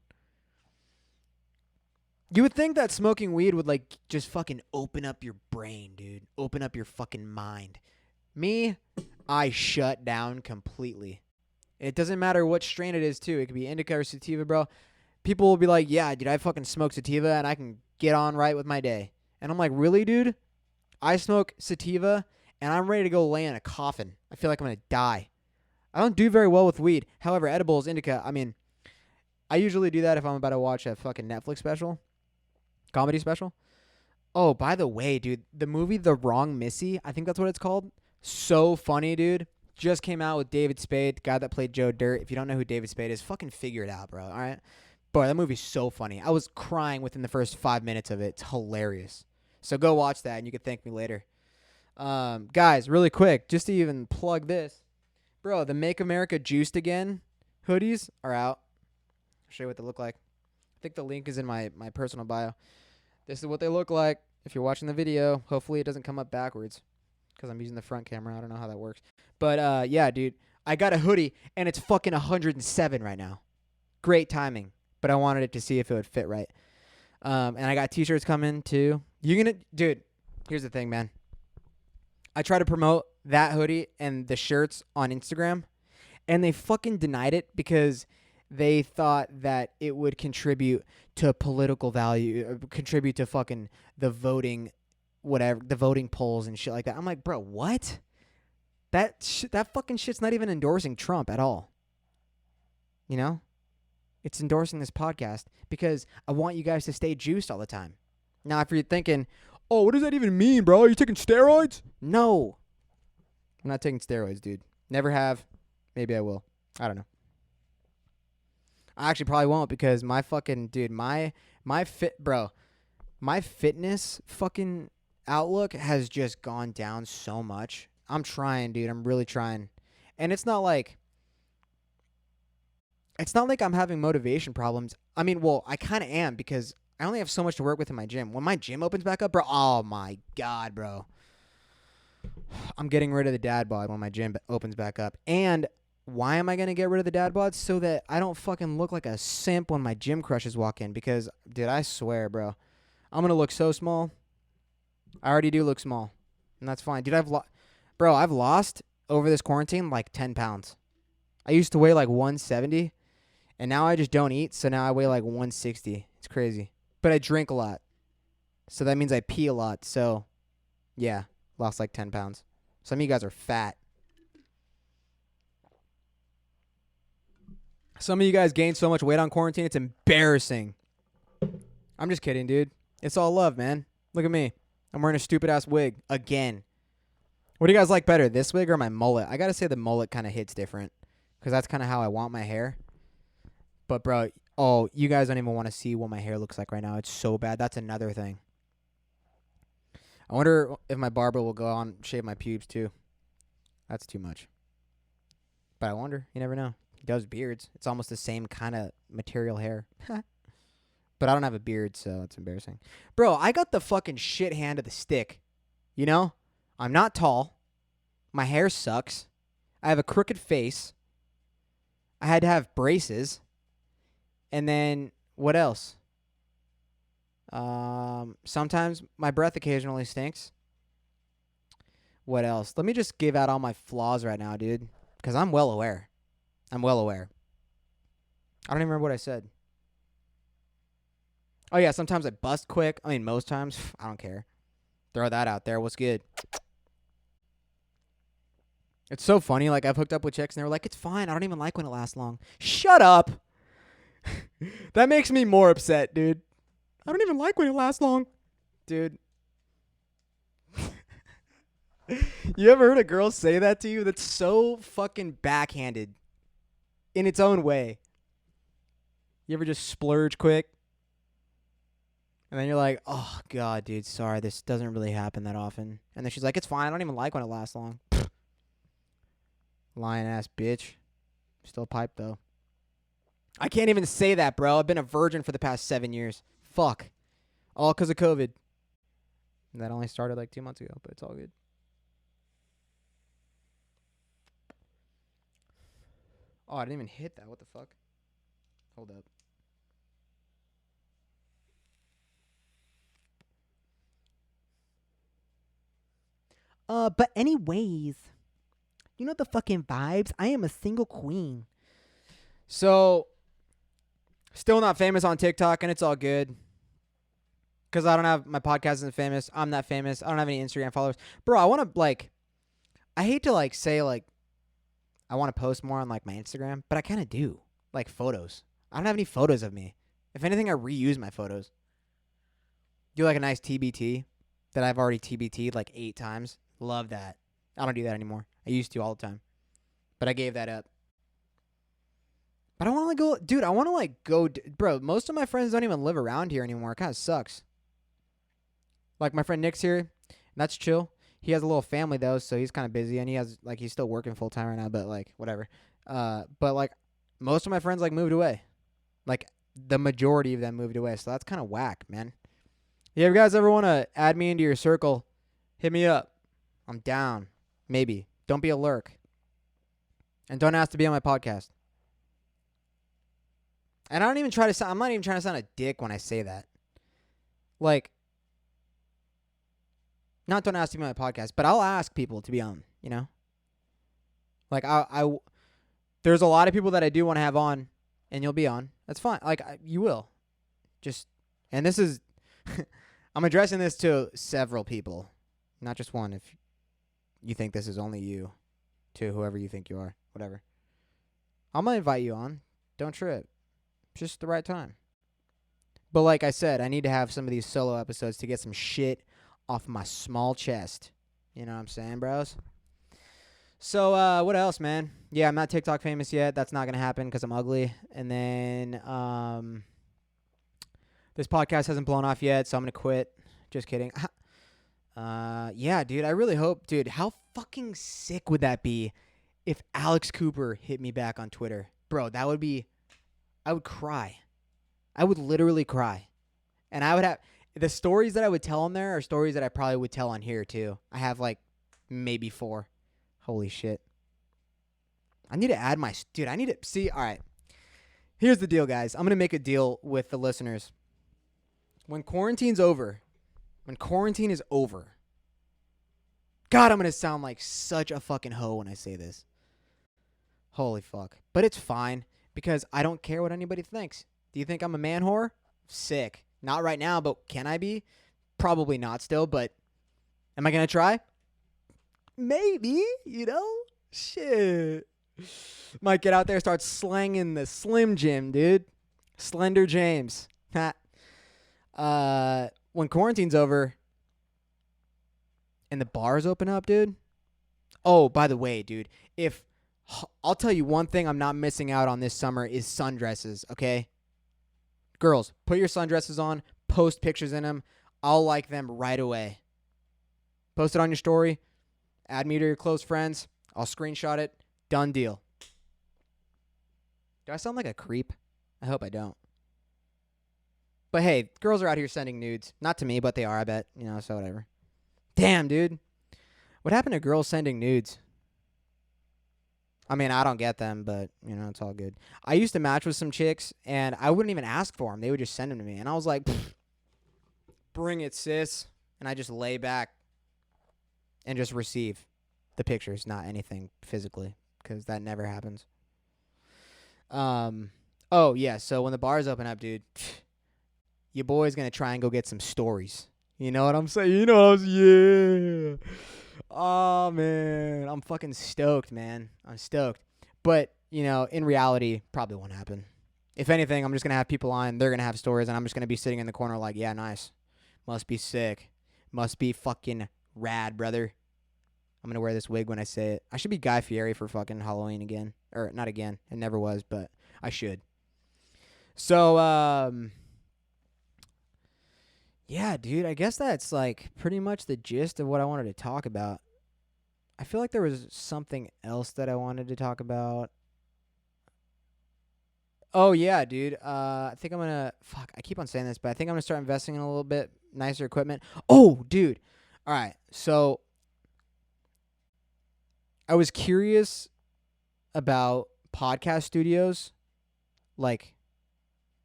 You would think that smoking weed would, like, just fucking open up your brain, dude. Open up your fucking mind. Me, I shut down completely. It doesn't matter what strain it is, too. It could be indica or sativa, bro. People will be like, yeah, dude, I fucking smoke sativa and I can get on right with my day. And I'm like, really, dude? I smoke sativa and I'm ready to go lay in a coffin. I feel like I'm going to die. I don't do very well with weed. However, edibles, indica, I mean, I usually do that if I'm about to watch a fucking Netflix special, comedy special. Oh, by the way, dude, the movie The Wrong Missy, I think that's what it's called. So funny, dude. Just came out with David Spade, the guy that played Joe Dirt. If you don't know who David Spade is, fucking figure it out, bro. All right? Boy, that movie's so funny. I was crying within the first 5 minutes of it. It's hilarious. So go watch that, and you can thank me later. Guys, really quick, just to even plug this. Bro, the Make America Juiced Again hoodies are out. I'll show you what they look like. I think the link is in my personal bio. This is what they look like if you're watching the video. Hopefully it doesn't come up backwards because I'm using the front camera. I don't know how that works. But, yeah, dude, I got a hoodie, and it's fucking 107 right now. Great timing. But I wanted it to see if it would fit right. And I got T-shirts coming, too. Dude, here's the thing, man. I try to promote that hoodie and the shirts on Instagram, and they fucking denied it because they thought that it would contribute to political value, contribute to fucking the voting, whatever, the voting polls and shit like that. I'm like, bro, what? That fucking shit's not even endorsing Trump at all. You know? It's endorsing this podcast because I want you guys to stay juiced all the time. Now, if you're thinking, oh, what does that even mean, bro? Are you taking steroids? No. I'm not taking steroids, dude. Never have. Maybe I will. I don't know. I actually probably won't because my fucking, dude, my fitness fucking outlook has just gone down so much. I'm trying, dude. I'm really trying. And it's not like I'm having motivation problems. I mean, well, I kind of am because I only have so much to work with in my gym. When my gym opens back up, bro, oh my God, bro. I'm getting rid of the dad bod when my gym opens back up. And why am I going to get rid of the dad bod? So that I don't fucking look like a simp when my gym crushes walk in. Because, dude, I swear, bro, I'm going to look so small. I already do look small. And that's fine. Dude, I've lost over this quarantine like 10 pounds. I used to weigh like 170. And now I just don't eat. So now I weigh like 160. It's crazy. But I drink a lot. So that means I pee a lot. So, yeah, lost like 10 pounds. Some of you guys are fat. Some of you guys gained so much weight on quarantine, it's embarrassing. I'm just kidding, dude. It's all love, man. Look at me. I'm wearing a stupid-ass wig again. What do you guys like better, this wig or my mullet? I got to say the mullet kind of hits different because that's kind of how I want my hair. But, bro, you guys don't even want to see what my hair looks like right now. It's so bad. That's another thing. I wonder if my barber will go on shave my pubes, too. That's too much. But I wonder. You never know. He does beards. It's almost the same kind of material hair. But I don't have a beard, so it's embarrassing. Bro, I got the fucking shit hand of the stick. You know? I'm not tall. My hair sucks. I have a crooked face. I had to have braces. And then, what else? Sometimes my breath occasionally stinks. What else? Let me just give out all my flaws right now, dude. Because I'm well aware. I don't even remember what I said. Oh, yeah, sometimes I bust quick. I mean, most times. I don't care. Throw that out there. What's good? It's so funny. Like, I've hooked up with chicks, and they were like, it's fine. I don't even like when it lasts long. Shut up. That makes me more upset, dude. I don't even like when it lasts long. Dude. You ever heard a girl say that to you? That's so fucking backhanded. In its own way. You ever just splurge quick? And then you're like, oh, God, dude, sorry. This doesn't really happen that often. And then she's like, it's fine. I don't even like when it lasts long. Lying-ass bitch. Still pipe, though. I can't even say that, bro. I've been a virgin for the past 7 years. Fuck. All because of COVID. And that only started like 2 months ago, but it's all good. Oh, I didn't even hit that. What the fuck? Hold up. But anyways, you know the fucking vibes? I am a single queen. So, still not famous on TikTok, and it's all good. Because I don't have, my podcast isn't famous. I'm not famous. I don't have any Instagram followers. Bro, I want to, like, I hate to, like, say, like, I want to post more on, like, my Instagram, but I kind of do. Like, photos. I don't have any photos of me. If anything, I reuse my photos. Do, like, a nice TBT that I've already TBT'd, like, 8 times. Love that. I don't do that anymore. I used to all the time. But I gave that up. But I want to, like, go, dude, I want to, like, go, bro, most of my friends don't even live around here anymore. It kind of sucks. Like, my friend Nick's here, and that's chill. He has a little family, though, so he's kind of busy, and he has, like, he's still working full-time right now, but, like, whatever. But, like, most of my friends, like, moved away. Like, the majority of them moved away, so that's kind of whack, man. Yeah, if you guys ever want to add me into your circle, hit me up. I'm down. Maybe. Don't be a lurk. And don't ask to be on my podcast. And I'm not even trying to sound a dick when I say that. Like, not don't ask to be on my podcast, but I'll ask people to be on, you know? Like, there's a lot of people that I do want to have on, and you'll be on. That's fine. Like, you will. And this is, I'm addressing this to several people, not just one. If you think this is only you, to whoever you think you are, whatever. I'm going to invite you on. Don't trip. Just the right time. But like I said, I need to have some of these solo episodes to get some shit off my small chest. You know what I'm saying, bros? So, what else, man? Yeah, I'm not TikTok famous yet. That's not going to happen because I'm ugly. And then, this podcast hasn't blown off yet, so I'm going to quit. Just kidding. Yeah, dude, I really hope, dude, how fucking sick would that be if Alex Cooper hit me back on Twitter? Bro, that would be, I would cry. I would literally cry. And I would have, the stories that I would tell on there are stories that I probably would tell on here too. I have like maybe 4. Holy shit. I need to add my... Dude, I need to... See, all right. Here's the deal, guys. I'm going to make a deal with the listeners. When quarantine is over... God, I'm going to sound like such a fucking hoe when I say this. Holy fuck. But it's fine because I don't care what anybody thinks. Do you think I'm a man whore? Sick. Not right now, but can I be? Probably not still, but am I going to try? Maybe, Shit. Might get out there, start slanging the Slim Jim, dude. Slender James. When quarantine's over and the bars open up, dude. Oh, by the way, dude, I'll tell you one thing I'm not missing out on this summer is sundresses, okay? Girls, put your sundresses on, post pictures in them. I'll like them right away. Post it on your story. Add me to your close friends. I'll screenshot it. Done deal. Do I sound like a creep? I hope I don't. But hey, girls are out here sending nudes. Not to me, but they are, I bet. So whatever. Damn, dude. What happened to girls sending nudes? I mean, I don't get them, but, it's all good. I used to match with some chicks, and I wouldn't even ask for them. They would just send them to me. And I was like, bring it, sis. And I just lay back and just receive the pictures, not anything physically, because that never happens. Oh, yeah, so when the bars open up, dude, your boy's going to try and go get some stories. You know what I'm saying? Yeah. Oh, man. I'm fucking stoked, man. I'm stoked. But, in reality, probably won't happen. If anything, I'm just going to have people on. They're going to have stories, and I'm just going to be sitting in the corner like, yeah, nice. Must be sick. Must be fucking rad, brother. I'm going to wear this wig when I say it. I should be Guy Fieri for fucking Halloween again. Or, not again. It never was, but I should. So, yeah, dude, I guess that's like pretty much the gist of what I wanted to talk about. I feel like there was something else that I wanted to talk about. Oh, yeah, dude. I think I'm going to... Fuck, I keep on saying this, but I think I'm going to start investing in a little bit nicer equipment. Oh, dude. All right, so I was curious about podcast studios, like,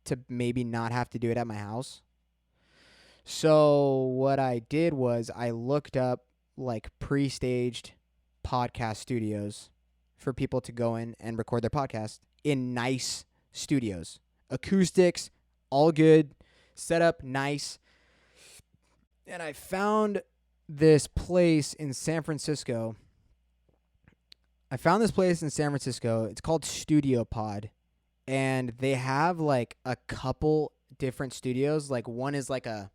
to maybe not have to do it at my house. So what I did was I looked up like pre-staged podcast studios for people to go in and record their podcast in nice studios. Acoustics, all good, set up nice. And I found this place in San Francisco. It's called Studio Pod. And they have like a couple different studios. Like one is like a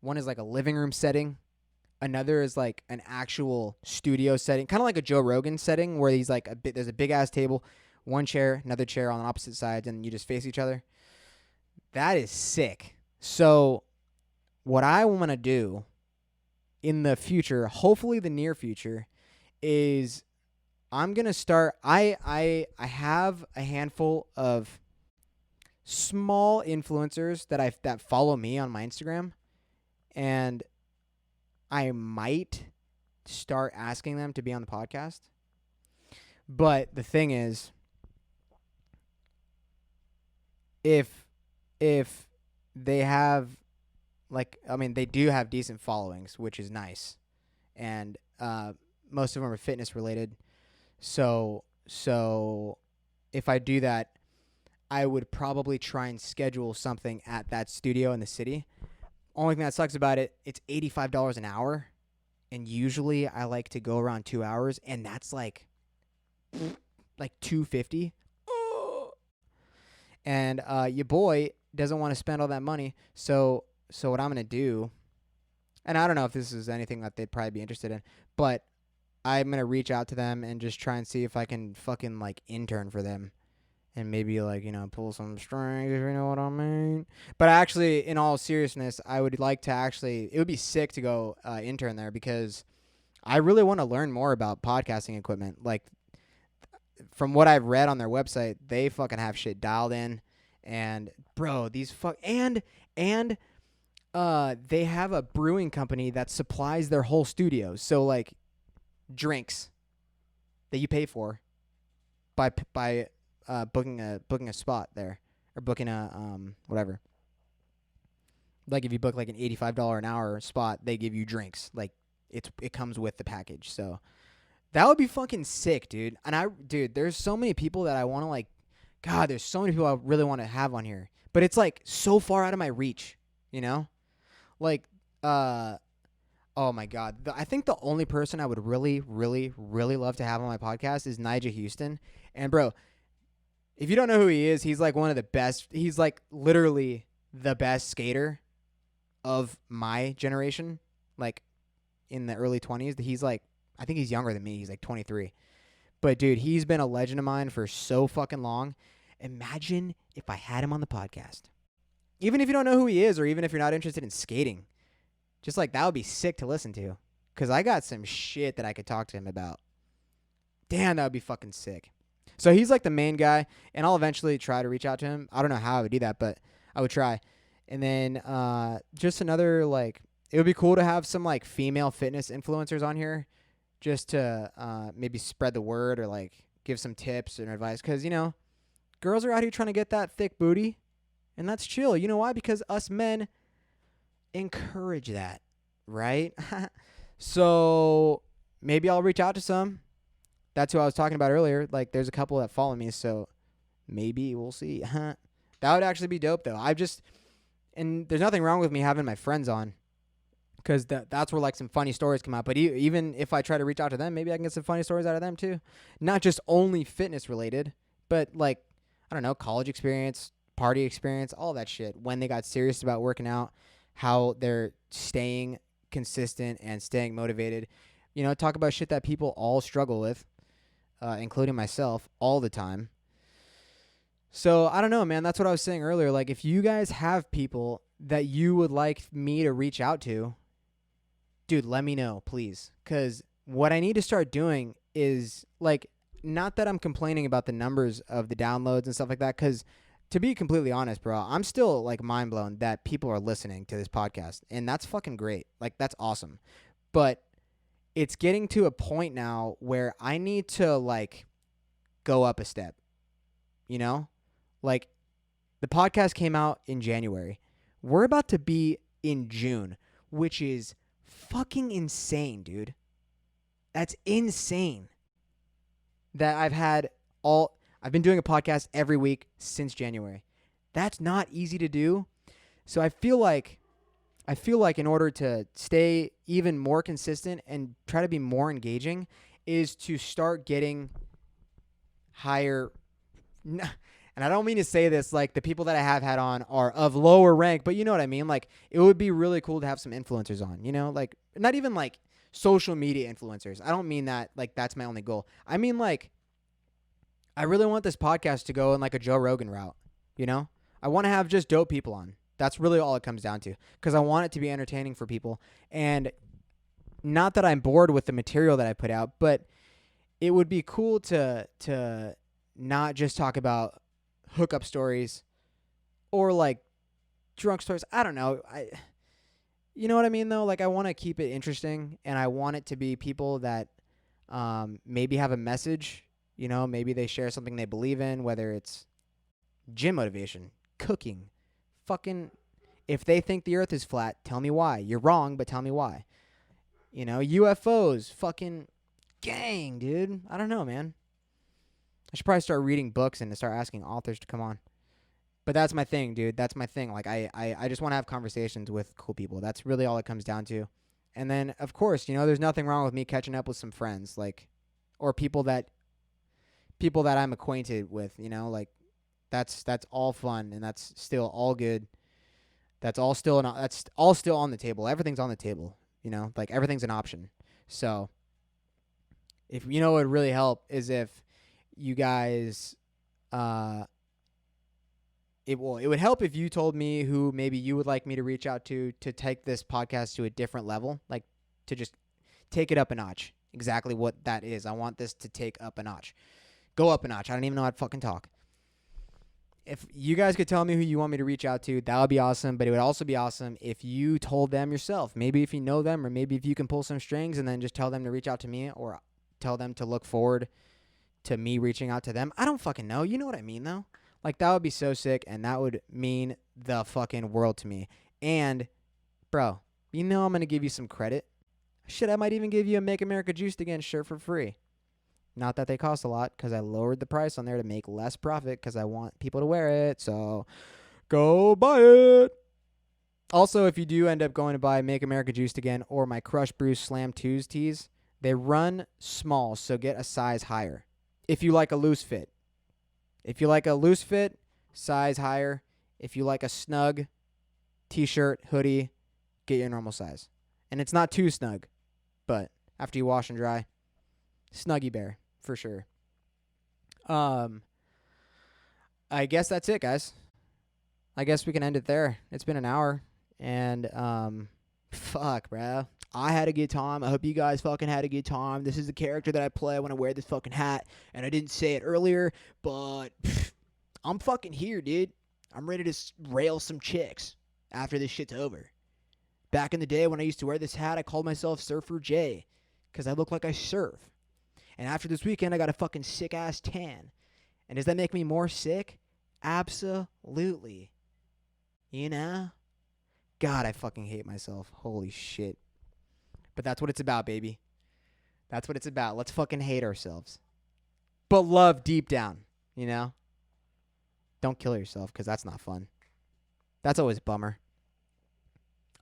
living room setting. Another is like an actual studio setting, kind of like a Joe Rogan setting where he's like there's a big ass table, one chair, another chair on opposite sides, and you just face each other. That is sick. So what I want to do in the future, hopefully the near future, is I'm going to start, I have a handful of small influencers that follow me on my Instagram, and I might start asking them to be on the podcast. But the thing is, if they have, like, I mean, they do have decent followings, which is nice. And most of them are fitness related. So if I do that, I would probably try and schedule something at that studio in the city. Only thing that sucks about it, it's $85 an hour. And usually I like to go around 2 hours, and that's like $250. And your boy doesn't want to spend all that money. So what I'm going to do, and I don't know if this is anything that they'd probably be interested in, but I'm going to reach out to them and just try and see if I can fucking like intern for them. And maybe, like, pull some strings, if you know what I mean. But actually, in all seriousness, I would like to it would be sick to go intern there, because I really want to learn more about podcasting equipment. Like, from what I've read on their website, they fucking have shit dialed in. And, bro, and they have a brewing company that supplies their whole studio. So, like, drinks that you pay for by booking a spot there, or booking a whatever. Like if you book like an $85 an hour spot, they give you drinks. Like it comes with the package. So that would be fucking sick, dude. And dude, there's so many people that I want to like. God, there's so many people I really want to have on here, but it's like so far out of my reach, you know? Like, oh my God. I think the only person I would really, really, really love to have on my podcast is Nigel Houston. And bro, if you don't know who he is, he's like one of the best. He's like literally the best skater of my generation. Like in the early 20s, he's like, I think he's younger than me. He's like 23. But dude, he's been a legend of mine for so fucking long. Imagine if I had him on the podcast. Even if you don't know who he is, or even if you're not interested in skating, just like that would be sick to listen to. Because I got some shit that I could talk to him about. Damn, that would be fucking sick. So he's like the main guy, and I'll eventually try to reach out to him. I don't know how I would do that, but I would try. And then just another, like, it would be cool to have some like female fitness influencers on here, just to maybe spread the word or like give some tips and advice. Because, you know, girls are out here trying to get that thick booty, and that's chill. You know why? Because us men encourage that, right? So maybe I'll reach out to some. That's who I was talking about earlier. Like, there's a couple that follow me, so maybe we'll see. That would actually be dope, though. And there's nothing wrong with me having my friends on, because that's where like some funny stories come out. But even if I try to reach out to them, maybe I can get some funny stories out of them too. Not just only fitness related, but like, I don't know, college experience, party experience, all that shit. When they got serious about working out, how they're staying consistent and staying motivated. You know, talk about shit that people all struggle with, including myself, all the time. So I don't know, man. That's what I was saying earlier. Like, if you guys have people that you would like me to reach out to, dude, let me know, please. Because what I need to start doing is, like, not that I'm complaining about the numbers of the downloads and stuff like that, because to be completely honest, bro, I'm still, like, mind blown that people are listening to this podcast. And that's fucking great. Like, that's awesome. But it's getting to a point now where I need to, like, go up a step. You know? Like, the podcast came out in January. We're about to be in June, which is fucking insane, dude. That's insane. That I've been doing a podcast every week since January. That's not easy to do. So I feel like in order to stay even more consistent and try to be more engaging is to start getting higher. And I don't mean to say this like the people that I have had on are of lower rank, but you know what I mean? Like, it would be really cool to have some influencers on, you know? Like, not even like social media influencers. I don't mean that like that's my only goal. I mean, like, I really want this podcast to go in like a Joe Rogan route, you know? I want to have just dope people on. That's really all it comes down to, because I want it to be entertaining for people. And not that I'm bored with the material that I put out, but it would be cool to not just talk about hookup stories or like drunk stories. I don't know. You know what I mean though? Like, I want to keep it interesting, and I want it to be people that maybe have a message, you know, maybe they share something they believe in, whether it's gym motivation, cooking, fucking, if they think the earth is flat, tell me why. You're wrong, but tell me why. You know, UFOs, fucking gang, dude. I don't know, man. I should probably start reading books and start asking authors to come on. But that's my thing, dude. That's my thing. Like, I just want to have conversations with cool people. That's really all it comes down to. And then, of course, you know, there's nothing wrong with me catching up with some friends, like, or people that I'm acquainted with, you know, like, that's all fun, and that's still all good. That's all still on the table. Everything's on the table, you know, like, everything's an option. So if, you know, what would really help is if you guys, it would help if you told me who maybe you would like me to reach out to take this podcast to a different level, like to just take it up a notch. Exactly what that is. I want this to take up a notch. Go up a notch. I don't even know how to fucking talk. If you guys could tell me who you want me to reach out to, that would be awesome. But it would also be awesome if you told them yourself. Maybe if you know them, or maybe if you can pull some strings and then just tell them to reach out to me, or tell them to look forward to me reaching out to them. I don't fucking know. You know what I mean, though? Like, that would be so sick, and that would mean the fucking world to me. And, bro, you know I'm going to give you some credit. Shit, I might even give you a Make America Juiced Again shirt for free. Not that they cost a lot, because I lowered the price on there to make less profit, because I want people to wear it. So go buy it. Also, if you do end up going to buy Make America Juiced Again or my Crush Bruce Slam 2s tees, they run small, so get a size higher. If you like a loose fit. If you like a loose fit, size higher. If you like a snug t-shirt, hoodie, get your normal size. And it's not too snug, but after you wash and dry, snuggy bear for sure. I guess that's it, guys. I guess we can end it there. It's been an hour, and fuck, bro. I had a good time. I hope you guys fucking had a good time. This is the character that I play when I wear this fucking hat, and I didn't say it earlier, but I'm fucking here, dude. I'm ready to rail some chicks after this shit's over. Back in the day when I used to wear this hat, I called myself Surfer J because I look like I surf. And after this weekend, I got a fucking sick-ass tan. And does that make me more sick? Absolutely. You know? God, I fucking hate myself. Holy shit. But that's what it's about, baby. That's what it's about. Let's fucking hate ourselves. But love deep down, you know? Don't kill yourself, because that's not fun. That's always a bummer.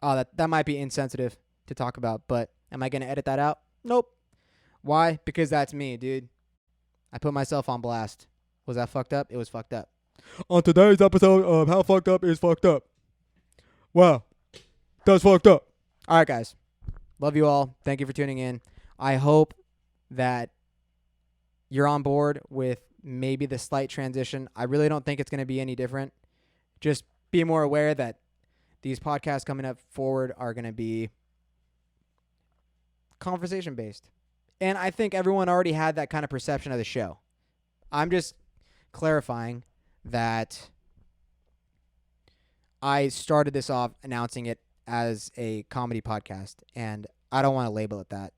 Oh, that might be insensitive to talk about, but am I going to edit that out? Nope. Why? Because that's me, dude. I put myself on blast. Was that fucked up? It was fucked up. On today's episode of How Fucked Up is Fucked Up. Wow. That's fucked up. All right, guys. Love you all. Thank you for tuning in. I hope that you're on board with maybe the slight transition. I really don't think it's going to be any different. Just be more aware that these podcasts coming up forward are going to be conversation-based. And I think everyone already had that kind of perception of the show. I'm just clarifying that I started this off announcing it as a comedy podcast, and I don't want to label it that.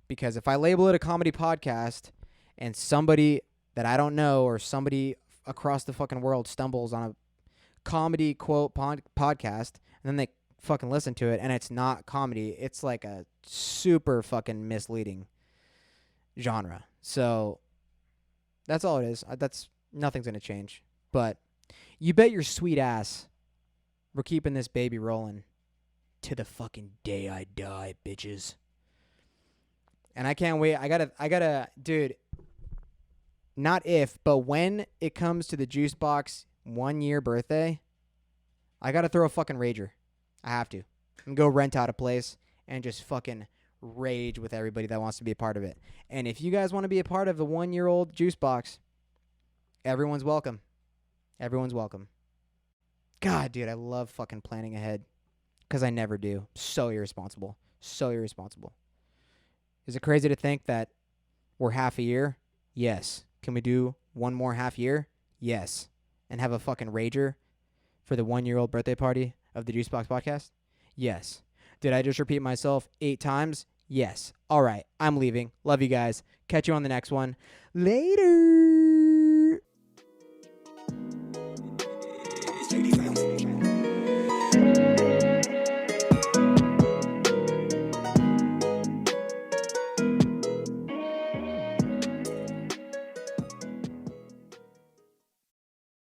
Because if I label it a comedy podcast and somebody that I don't know or somebody across the fucking world stumbles on a comedy quote podcast and then they fucking listen to it and it's not comedy, it's like a super fucking misleading genre. So that's all it is. That's nothing's going to change. But you bet your sweet ass we're keeping this baby rolling to the fucking day I die, bitches. And I can't wait. I gotta, dude, not if, but when it comes to the Juice Boxx 1 year birthday, I gotta throw a fucking rager. I have to. And go rent out a place and just fucking rage with everybody that wants to be a part of it. And if you guys want to be a part of the 1 year old Juice Boxx, everyone's welcome. Everyone's welcome. God, dude, I love fucking planning ahead. Because I never do. So irresponsible. So irresponsible. Is it crazy to think that we're half a year? Yes. Can we do one more half year? Yes. And have a fucking rager for the 1 year old birthday party of the Juice Boxx podcast? Yes. Did I just repeat myself 8 times? Yes. All right. I'm leaving. Love you guys. Catch you on the next one. Later.